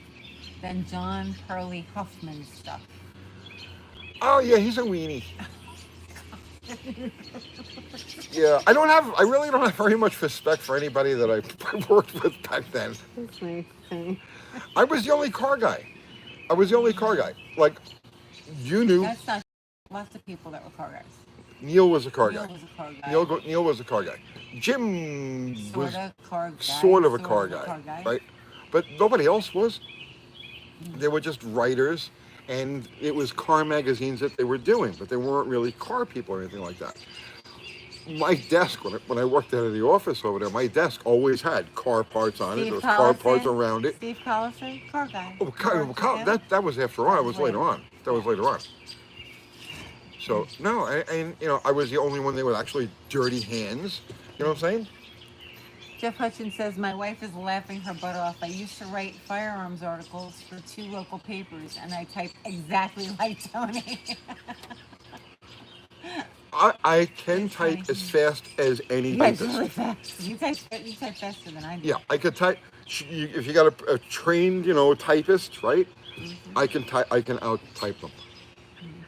than John Perley Huffman's stuff. Oh yeah, he's a weenie. Yeah, I really don't have very much respect for anybody that I worked with back then. That's nice. Tony. I was the only car guy. Like, you knew That's not lots of people that were car guys. Neil was a car Neil guy. was a car guy. Neil was a car guy. Jim was car guy. sort of a car guy, right? But nobody else was. They were just writers, and it was car magazines that they were doing, but they weren't really car people or anything like that. My desk, when I worked out of the office over there, my desk always had car parts on it. There was car parts around it. Steve Collison, car guy. Oh, that was after on. It was later on. That was later on. So no, and I was the only one there with actually dirty hands. You know what I'm saying? Jeff Hutchins says, my wife is laughing her butt off. I used to write firearms articles for 2 local papers, and I type exactly like Tony. I can type as fast as any Yes, typist. really fast. You type faster than I do. Yeah, I could type. If you got a trained, typist, right? I can out type them.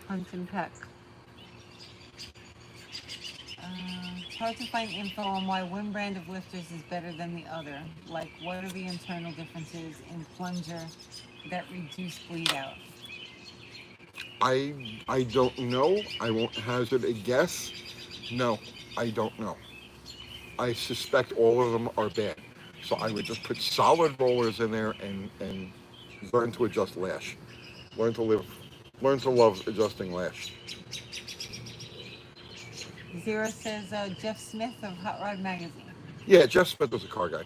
Hunt and peck. It's hard to find info on why one brand of lifters is better than the other. Like, what are the internal differences in plunger that reduce bleed out? I don't know. I won't hazard a guess. No, I don't know. I suspect all of them are bad. So I would just put solid rollers in there and learn to adjust lash. Learn to love adjusting lash. Zero says Jeff Smith of Hot Rod Magazine. Yeah, Jeff Smith was a car guy,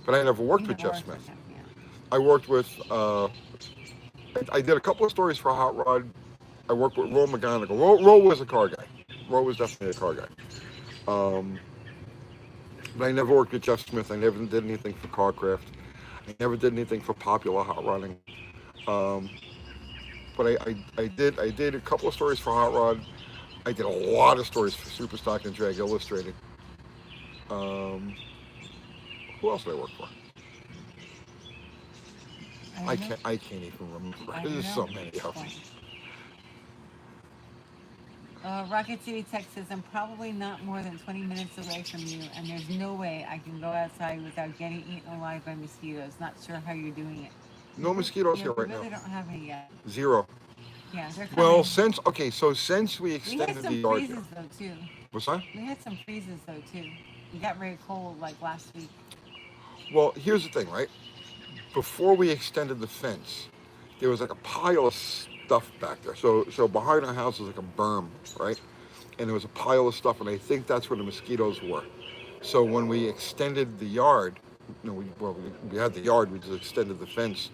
but I never You worked with never Jeff worked with Smith. him, yeah. I worked with. I did a couple of stories for Hot Rod. I worked with Ro McGonigal. Ro was a car guy. Ro was definitely a car guy. Um, but I never worked with Jeff Smith. I never did anything for Carcraft. I never did anything for Popular Hot Rodding. Um, but I did a couple of stories for Hot Rod. I did a lot of stories for Superstock and Drag Illustrated. Um, who else did I work for? I don't know. I can't even remember. I don't There's know. so many of them. Rocket City, Texas. I'm probably not more than 20 minutes away from you, and there's no way I can go outside without getting eaten alive by mosquitoes. Not sure how you're doing it. No mosquitoes Yeah, here we right now. really don't have any yet. Zero. Yeah, they're Well, coming. since we We had extended the some yard freezes here. though too. What's that? We had some freezes though too. It got very cold like last week. Well, here's the thing, right? Before we extended the fence, there was like a pile of stuff back there. So behind our house was like a berm, right? And there was a pile of stuff, and I think that's where the mosquitoes were. So when we extended the yard, we had the yard, we just extended the fence.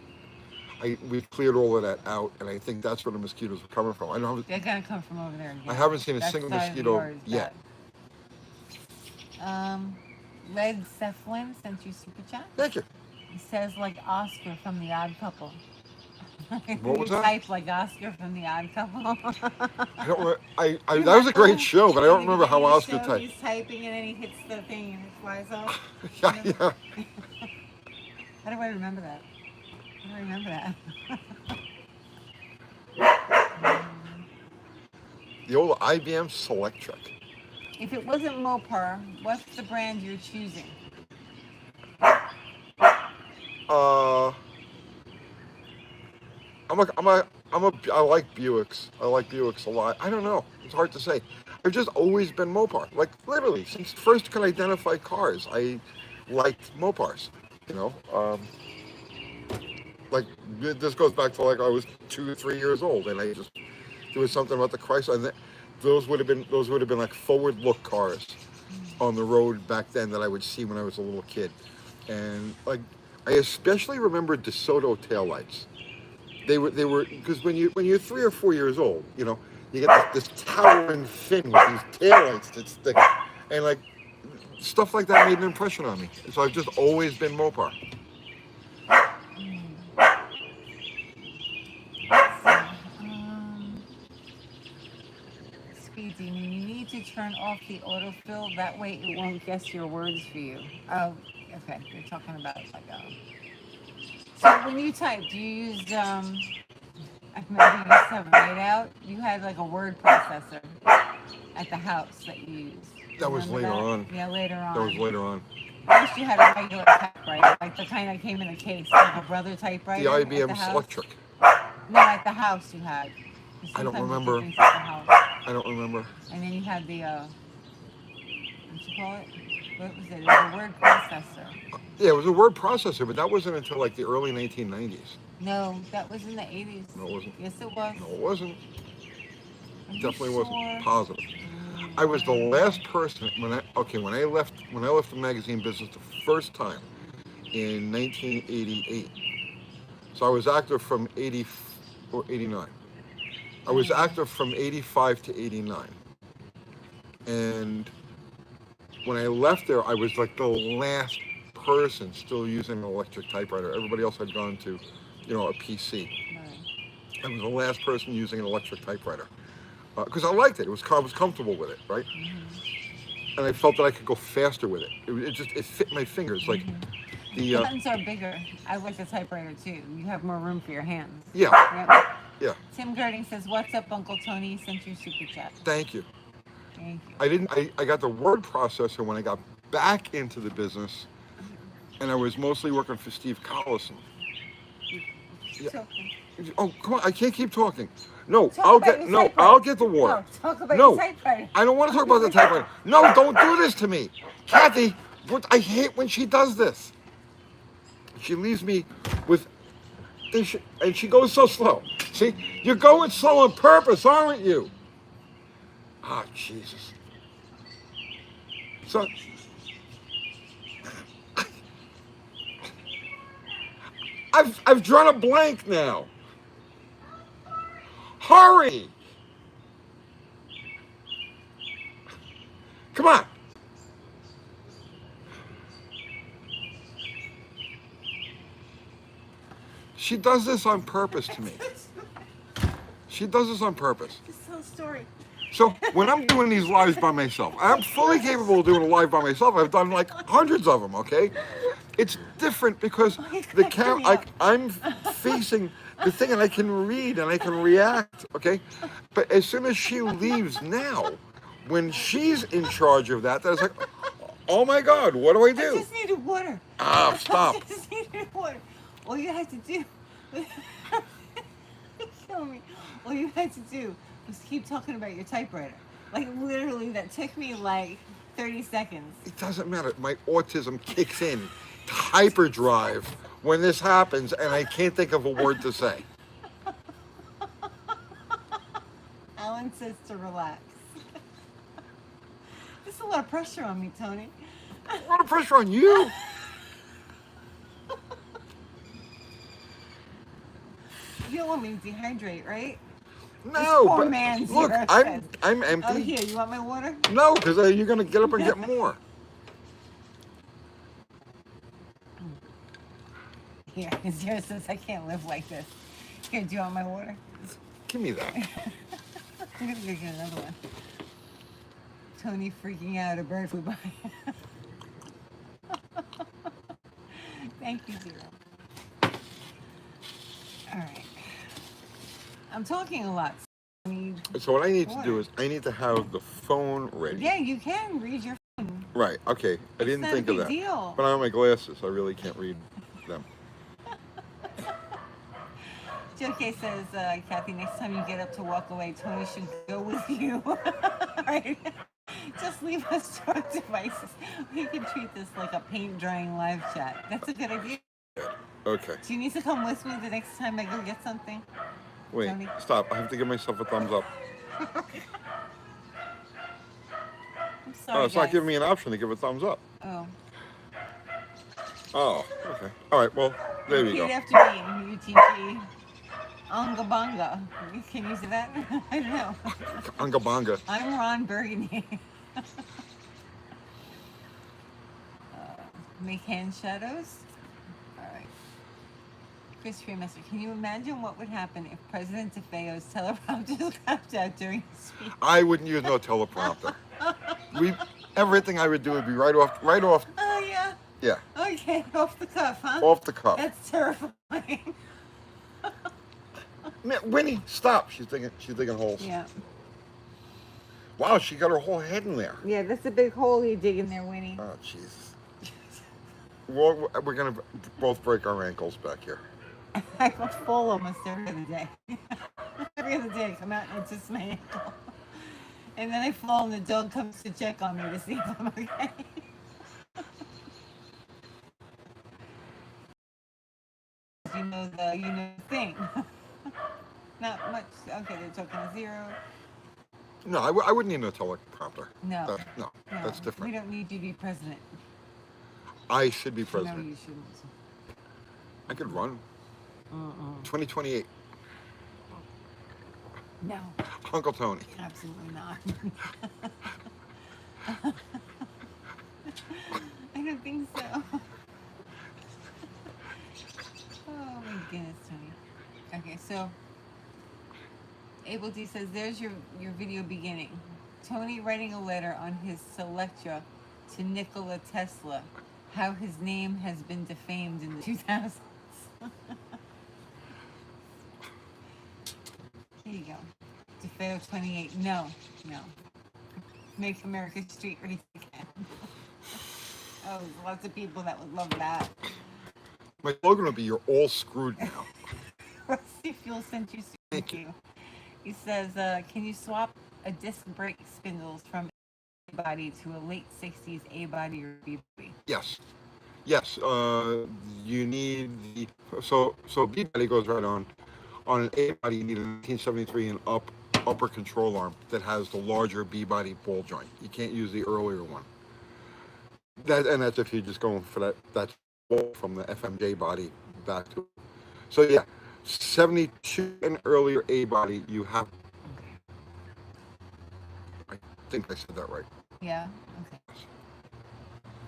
We cleared all of that out, and I think that's where the mosquitoes were coming from. They're gonna come from over there again. I haven't seen a That single side of the mosquito yard is yet. bad. Led Cephalin sent you super chat. Thank you. He says like Oscar from The Odd Couple. What was You that? type like Oscar from The Odd Couple. I don't. That was a great show, but I don't remember how Oscar typed. He's typing and then he hits the thing and it flies off. Yeah. How do I remember that? How do I remember that? The old IBM Selectric. If it wasn't Mopar, what's the brand you're choosing? I like Buicks. I like Buicks a lot. I don't know. It's hard to say. I've just always been Mopar. Like literally, since first could identify cars, I liked Mopars. You know, like this goes back to like I was 2 or 3 years old, and there was something about the Chrysler, and those would have been like forward look cars on the road back then that I would see when I was a little kid, and like I especially remember DeSoto taillights. They were because when you're 3 or 4 years old, you know, you get this towering fin with these taillights that stick, and like stuff like that made an impression on me. So I've just always been Mopar. Speed Demon, you need to turn off the autofill. That way it won't guess your words for you. Oh, okay. You're talking about like So when you typed, you used I remember you used to have Write Out. You had like a word processor at the house that you used. That was later on. Yeah, later on. That was later on. First you had a regular typewriter, like the kind that came in a case, like a brother typewriter. The at IBM the house. Selectric. No, at the house you had. I don't remember. At the house. I don't remember. And then you had the what you call it? What was it? It was a word processor. Yeah, it was a word processor, but that wasn't until like the early 1990s. No, that was in the 80s. No, it wasn't. Yes, it was. No, it wasn't. Definitely sure? wasn't. Positive. I was the last person when I left the magazine business the first time in 1988. So I was active from 80 or 89. I was active from 85 to 89. And when I left there, I was like the last person still using an electric typewriter. Everybody else had gone to, a PC. Right. I was the last person using an electric typewriter because I liked it. I was comfortable with it, right? Mm-hmm. And I felt that I could go faster with it. It fit my fingers. Like the buttons are bigger. I like the typewriter too. You have more room for your hands. Yeah. Yep. Yeah. Tim Girding says, "What's up, Uncle Tony? Sent you super chat." Thank you. Thank you. I got the word processor when I got back into the business, and I was mostly working for Steve Collison. Yeah. Oh, come on! I can't keep talking. No, I'll get the water. No, talk about your typewriter. I don't want to talk about the typewriter. No, don't do this to me, Kathy. I hate when she does this. She leaves me with this, and she goes so slow. See, you're going slow on purpose, aren't you? Ah, Jesus. So I've drawn a blank now. Hurry! Come on. She does this on purpose to me. She does this on purpose. Just tell a story. So when I'm doing these lives by myself, I'm fully capable of doing a live by myself. I've done like hundreds of them. Okay, it's different because the camera, like I'm facing the thing, and I can read and I can react. Okay, but as soon as she leaves now, when she's in charge of that, that's like, oh my God, what do I I do? just needed water. Ah, stop. I just needed water. All you had to do, kill me. All you had to do was keep talking about your typewriter. Like literally, that took me like 30 seconds. It doesn't matter. My autism kicks in hyperdrive when this happens, and I can't think of a word to say. Alan says to relax. There's a lot of pressure on me, Tony. A lot of pressure on you. You don't want me to dehydrate, right? No, poor but man's look, here I'm Oh, empty. here, you want my water? No, because you're gonna get up and get more. Here, Zero says I can't live like this. Here, do you want my water? Give me that. I'm gonna go get another one. Tony freaking out, a bird flew by. Thank you, Zero. All right. I'm talking a lot. So I need So what I need to water. do is I need to have the phone ready. Yeah, you can read your phone. Right. Okay. I didn't not a think of big that. deal. But I have my glasses. I really can't read them. Joe K says, Kathy, next time you get up to walk away, Tony should go with you. Right? Just leave us to our devices. We can treat this like a paint drying live chat. That's a good idea. Okay. Do you need to come with me the next time I go get something? Wait. Tony? Stop. I have to give myself a thumbs up. I'm sorry. Oh, it's not guys. giving me an option to give a thumbs up. Oh. Oh. Okay. All right. Well, there we Repeat go. after me, UTG. Onga bonga. Can you say that? I don't know. Unga bonga. I'm Ron Burgundy. Make hand shadows. All right. Chris Freemaster, can you imagine what would happen if President DeFeo's teleprompter crapped out during his speech? I wouldn't use no teleprompter. Everything I would do would be right off. Oh, yeah. Yeah. Okay, off the cuff, huh? Off the cuff. That's terrifying. Man, Winnie, stop. She's digging holes. Yeah. Wow, she got her whole head in there. Yeah, that's a big hole you dig in there, Winnie. Oh, Jesus. We're going to both break our ankles back here. I fall almost every other day. Every other day I come out and it's just my ankle. And then I fall and the dog comes to check on me to see if I'm okay. You know the thing. Not much. Okay, they're talking to Zero. No, I wouldn't need no teleprompter. No. No, No, that's different. We don't need you to be president. I should be No, president. you shouldn't. I could run. 2028. No, Uncle Tony. absolutely not. I don't think so. Oh my goodness, Tony. Okay, so Abel D says, there's your video beginning. Tony writing a letter on his Selectra to Nikola Tesla, how his name has been defamed in the 2000s. Here you go. DeFeo 28. No. Make America street race again. Oh, there's lots of people that would love that. My slogan would be, "You're all screwed now." Rusty Fuel sent you. Thank you. He says, can you swap a disc brake spindles from A body to a late 60s A body or B body? Yes. You need the so B body goes right on. On an A body, you need a 1973 and upper control arm that has the larger B body ball joint. You can't use the earlier one. That's if you're just going for that walk from the FMJ body back to. So yeah, 72 and earlier A body. You have. I think I said that right. Yeah. Okay.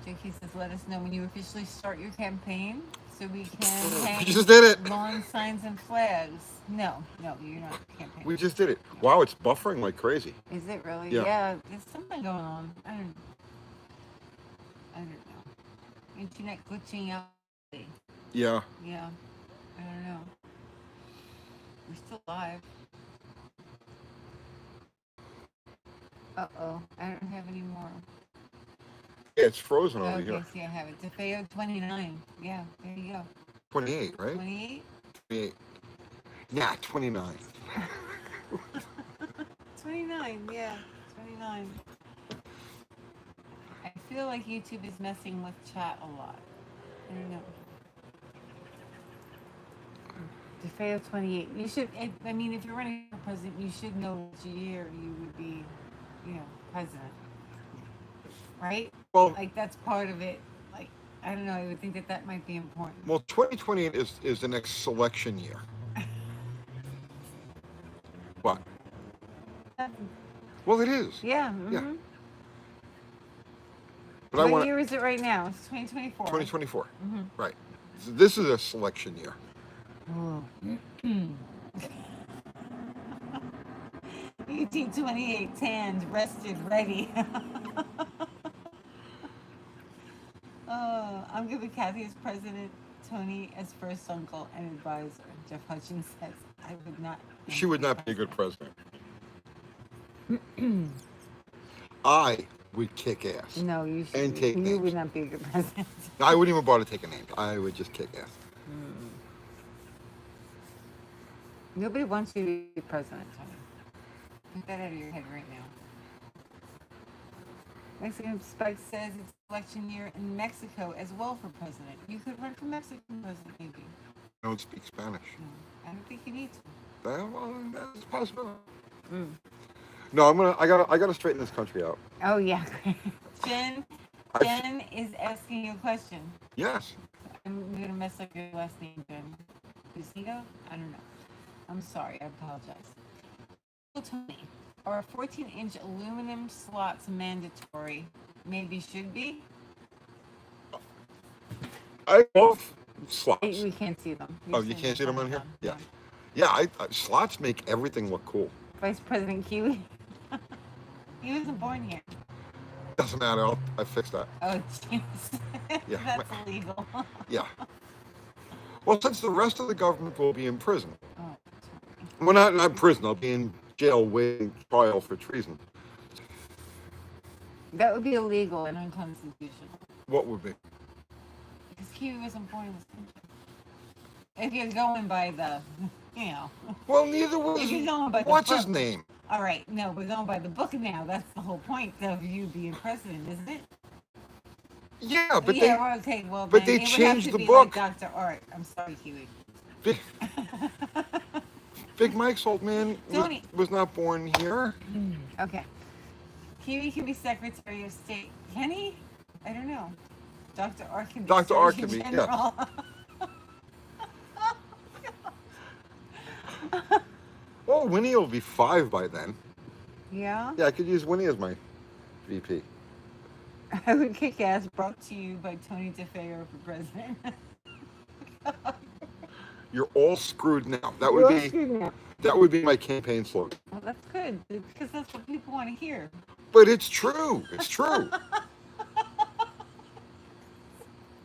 JK says, let us know when you officially start your campaign so we can We hang just did it. lawn signs and flags. No, you're not campaigning. We just did it. No. Wow, it's buffering like crazy. Is it really? Yeah. Yeah, there's something going on. I don't know. Internet glitching out. Yeah. Yeah. I don't know. We're still live. Uh-oh. I don't have any more. Yeah, it's frozen over Okay, here. see, I have it. DeFeo 29. Yeah, there you go. 28, right? 28? 28. Nah, 29. 29, yeah. 29. I feel like YouTube is messing with chat a lot. I don't know. DeFeo 28. You should, I mean, if you're running for president, you should know which year you would be, president. Right? Well, Like, that's part of it. Like, I don't know. I would think that might be important. well, 2028 is the next selection year. What? Well, it is. Yeah. Yeah. Mm-hmm. But I What want year is it right now? It's 2024. 2024. Mm-hmm. Right. So this is a selection year. Oh. UT 28, tanned, rested, ready. I'm good with Kathy as president, Tony as first uncle and advisor. Jeff Hutchins says, I would not. She would not be a good president. I would kick ass. No, you should. And take You names. would not be a good president. I wouldn't even bother taking names. I would just kick ass. Nobody wants you to be president, Tony. Get that out of your head right now. Mexican Spike says it's election year in Mexico as well for president. You could run for Mexican president, maybe. I don't speak Spanish. No, I don't think you need to. Well, that's possible. Mm. No, I gotta straighten this country out. Oh yeah. Jen is asking you a question. Yes. I'm gonna mess up your last name, Jen. Lucido? I don't know. I'm sorry. I apologize. Tony, are 14-inch aluminum slots mandatory? Maybe should be. I both slots. We can't see them. Oh, you can't see them on here? Yeah. Yeah, slots make everything look cool. Vice President Kiwi. He wasn't born here. Doesn't matter. I fixed that. Oh, jeez. Yeah. That's illegal. Yeah. Well, since the rest of the government will be in prison. Oh, Well, not in prison. I'll be in jail waiting trial for treason. that would be illegal and unconstitutional. What would be? Because Kiwi wasn't born in this country. If you're going by the, Well, neither was. If you're going by the What's his book. name? All right, no, we're going by the book now. That's the whole point of you being president, isn't it? Yeah, but okay. Well, but then they it would changed have to the be book. Like Dr. Art. I'm sorry, Kiwi. Big Mike's old man was not born here. Okay. Kiwi can be Secretary of State. Can he? I don't know. Dr. Art can be Dr. Art Surgeon can be, General. Well, Winnie will be 5 by then. Yeah? Yeah, I could use Winnie as my VP. I would kick ass, brought to you by Tony DeFeo for president. You're all screwed now. That would be my campaign slogan. Well, that's good because that's what people want to hear. But it's true. It's true.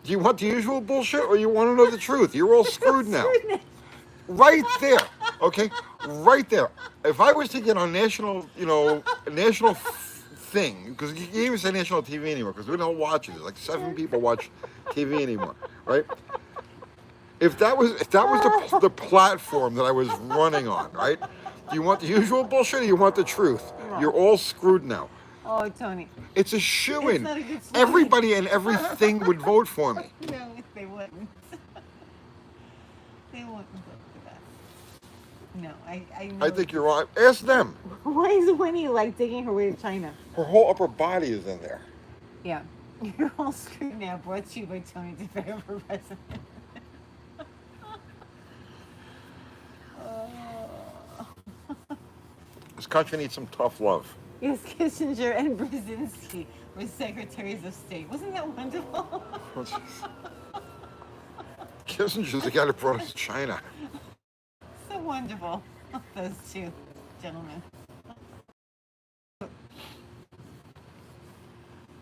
Do you want the usual bullshit or you want to know the truth? You're all screwed now. Right there. Okay? Right there. If I was to get on national thing, because you can't even say national TV anymore, because we don't watch it. Like 7 people watch TV anymore, right? If that was the platform that I was running on, right? Do you want the usual bullshit or you want the truth? You're all screwed now. Oh, Tony. It's a shoo-in. Not a good slogan. Everybody and everything would vote for me. No, they wouldn't. They wouldn't vote for that. No, I know. I think you're right. Ask them. Why is Winnie like digging her way to China? Her whole upper body is in there. Yeah. You're all screwed now. Brought to you by Tony DeFeo for president. Oh. This country needs some tough love. Yes, Kissinger and Brzezinski were secretaries of state. Wasn't that wonderful? Kissinger's the guy that brought us to China. So wonderful, those two gentlemen.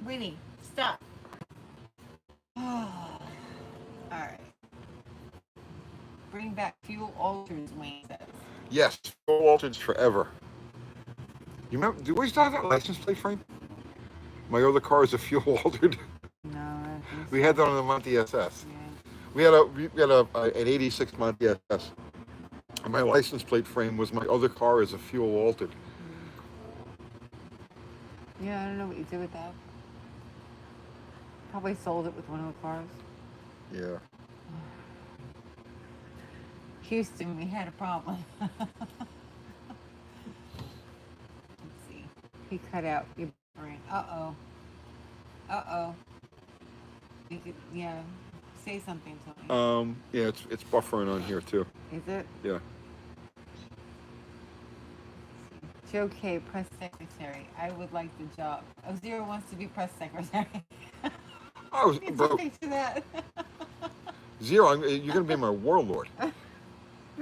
Winnie, stop. All right. Bring back fuel alters, Wayne says. Yes, fuel altered forever. You remember? Do we still have that license plate frame? My other car is a fuel altered. No, I think We had that on the Monte SS. yeah. We had an '86 Monte SS. And my license plate frame was my other car is a fuel altered. Yeah, I don't know what you did with that. Probably sold it with one of the cars. Yeah. Houston, we had a problem. Let's see. He cut out your brain. Uh-oh. Uh-oh. You could, yeah. Say something to me. Yeah, it's buffering on here too. Is it? Yeah. Joe K, press secretary. I would like the job. Oh, Zero wants to be press secretary. Oh, You bro, picture that. Zero, you're gonna be my warlord. But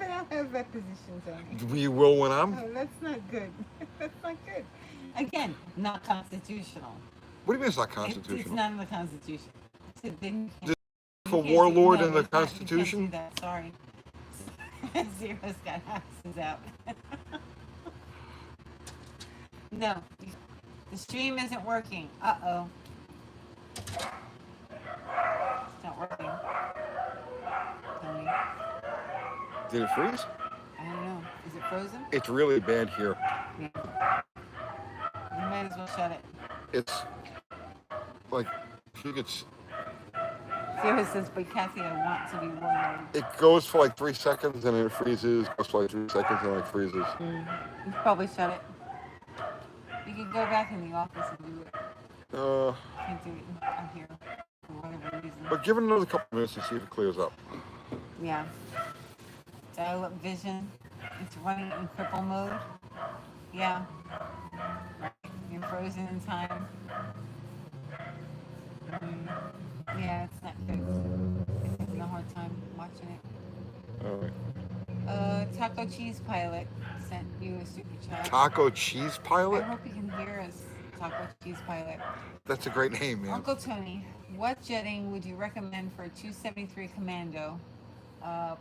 I don't have that position, Tony. You will when I'm. Oh, that's not good. That's not good. Again, not constitutional. What do you mean it's not It's constitutional? not in the Constitution. So then Is it you for can't do- warlord no, in the it's not- Constitution? You can't do that. Sorry. Zero's got axes out. No, the stream isn't working. Uh-oh. It's not working. Tony, Did it freeze? I don't know. Is it frozen? It's really bad here. Yeah. You might as well shut it. It's like if you could. Zero says, but Kathy, I want to be warlord. It goes for like 3 seconds and then it freezes. Goes for like 3 seconds and like freezes. You should probably shut it. You can go back in the office and do it. Can't do it out here for whatever reason. But give it another couple minutes and see if it clears up. Yeah. Dial-up vision. It's running in cripple mode. Yeah. Right. You're frozen in time. Yeah, it's not good. I'm having a hard time watching it. All right. Taco Cheese Pilot sent you a super chat. Taco Cheese I Pilot? hope you can hear us, Taco Cheese Pilot. That's a great name, man. Uncle Tony, what jetting would you recommend for a 273 Commando, .030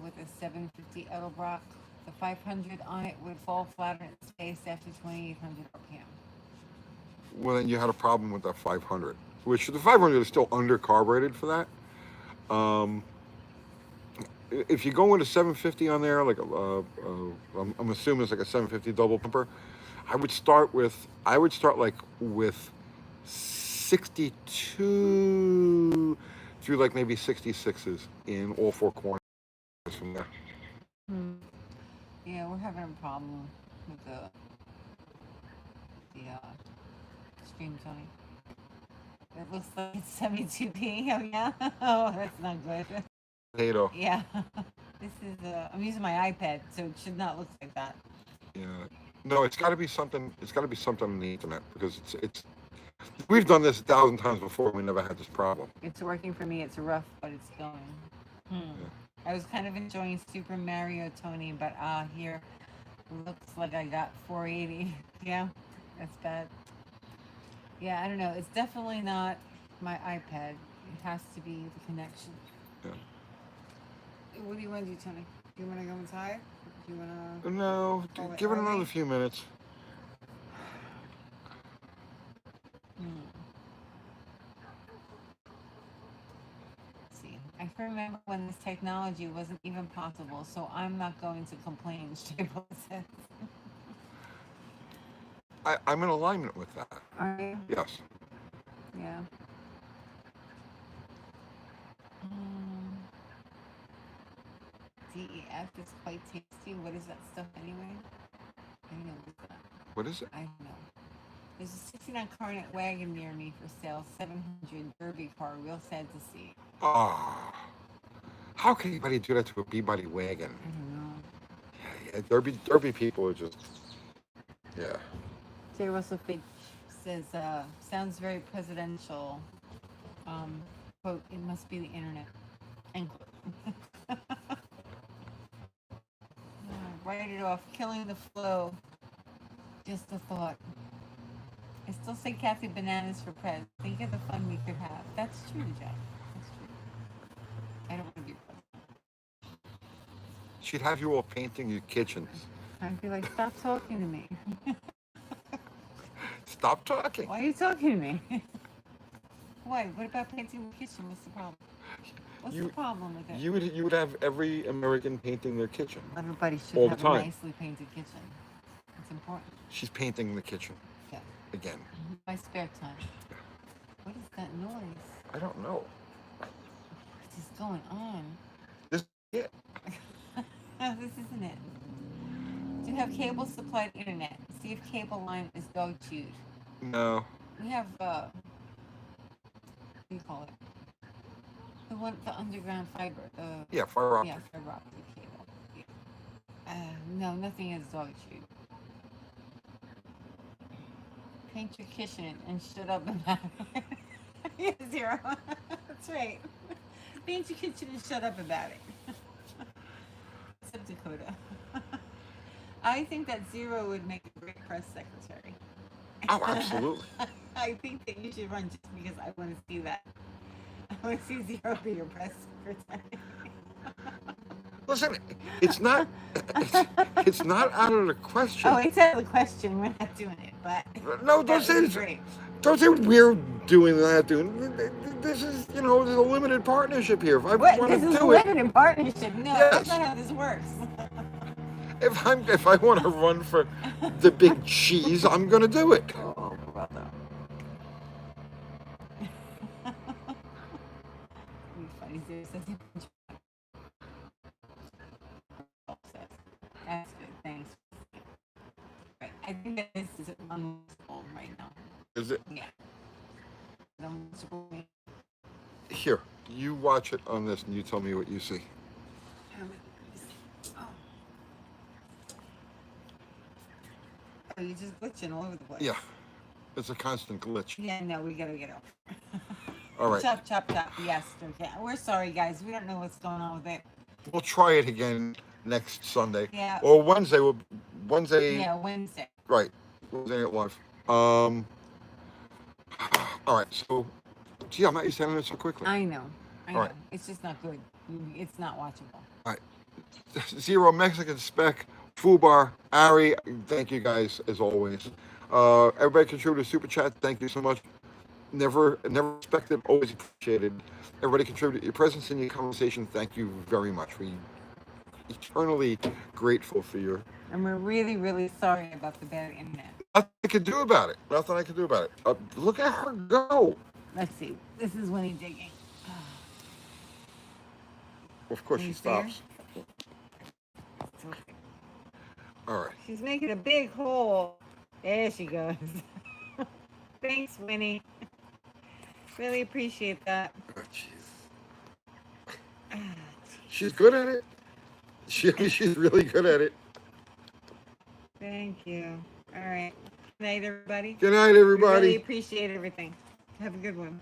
with a 750 Edelbrock? The 500 on it would fall flat on its face after 2,800 RPM. Well, then you had a problem with that 500, which the 500 is still undercarbureted for that. If you go with a 750 on there, like I'm assuming it's like a 750 double pumper, I would start like with 62 through like maybe 66s in all four corners from there. Yeah, we're having a problem with the stream, Tony. It looks like it's 72p. Oh yeah. Oh, that's not good. Potato. Yeah. This is I'm using my iPad, so it should not look like that. Yeah. No, it's got to be something. It's got to be something on the internet because it's. We've done this 1,000 times before. We never had this problem. It's working for me. It's rough, but it's going. I was kind of enjoying Super Mario, Tony, but here looks like I got 480. Yeah, that's bad. Yeah, I don't know. It's definitely not my iPad. It has to be the connection. Yeah. What do you want to do, Tony? Do you want to go inside? Do you want to? No, give it another few minutes. See, I remember when this technology wasn't even possible, so I'm not going to complain. Strabo says. I'm in alignment with that. Are you? Yes. Yeah. DEF is quite tasty. What is that stuff anyway? I don't know what's that. What is it? I don't know. There's a 69 Coronet wagon near me for sale. 700 Derby car. Real sad to see. Ah, how can anybody do that to a Peabody wagon? I don't know. Yeah, Derby people are just, yeah. J. Russell Fitch says, sounds very presidential. Quote, it must be the internet. End quote. Write it off. Killing the flow. Just a thought. I still say Kathy Bananas for Prez. Think of the fun we could have. That's true, Jeff. That's true. I don't want to be president. She'd have you all painting your kitchens. I'd be like, stop talking to me. Stop talking. Why are you talking to me? Why? What about painting the kitchen? What's the problem? What's the problem with it? You would have every American painting their kitchen. Everybody should all have the time. a nicely painted kitchen. It's important. She's painting the kitchen. Yeah. Again. My spare time. What is that noise? I don't know. What is going on? This is it. No, this isn't it. Do you have cable supplied internet? See if cable line is dog chewed. No. We have what do you call it? The underground fiber. Yeah, fiber optic. Yeah, fiber optic cable. Yeah. No, nothing is dog chewed. Paint your kitchen and shut up about it. Yeah, Zero. That's right. Paint your kitchen and shut up about it. Except Dakota. I think that Zero would make a great press secretary. Oh, absolutely. I think that you should run just because I want to see that. I want to see Zero be your press secretary. Listen, it's not out of the question. Oh, it's out of the question. We're not doing it, but No, that would be great. don't say we're doing that. This is, there's a limited partnership here. If I want to This is a do it, limited partnership. No, Yes. that's not how this works. if I want to run for the big cheese, I'm gonna do it. Oh, brother. Funny, Zero says that's good, thanks. Right. I think that this is unwatchable right now. Is it? Yeah. Unwatchable. Here, you watch it on this, and you tell me what you see. Oh, you're just glitching all over the place. Yeah, it's a constant glitch. Yeah, no, we gotta get off. All right, Chop, chop, chop. Yes, okay. We're sorry, guys. We don't know what's going on with it. we'll try it again next Sunday. Yeah. Or Wednesday. Wednesday. Yeah, Wednesday. Right. Wednesday at live. All right. So, gee, I'm not used to having it so quickly. I know. All right. It's just not good. It's not watchable. All right. Zero Mexican Spec, Fubar, Ari. Thank you guys as always. Everybody contributed to Super Chat. Thank you so much. Never expected, always appreciated. Everybody contributed your presence in your conversation. Thank you very much. We eternally grateful for your. And we're really, really sorry about the bad internet. Nothing I could do about it. Nothing I could do about it. Look at her go. Let's see. This is Winnie digging. Of course, Can she you see her? stops. All right. She's making a big hole. There she goes. Thanks, Winnie. Really appreciate that. Oh, jeez. She's good at it. She's really good at it. Thank you. All right. Good night, everybody. Good night, We everybody. really appreciate everything. Have a good one.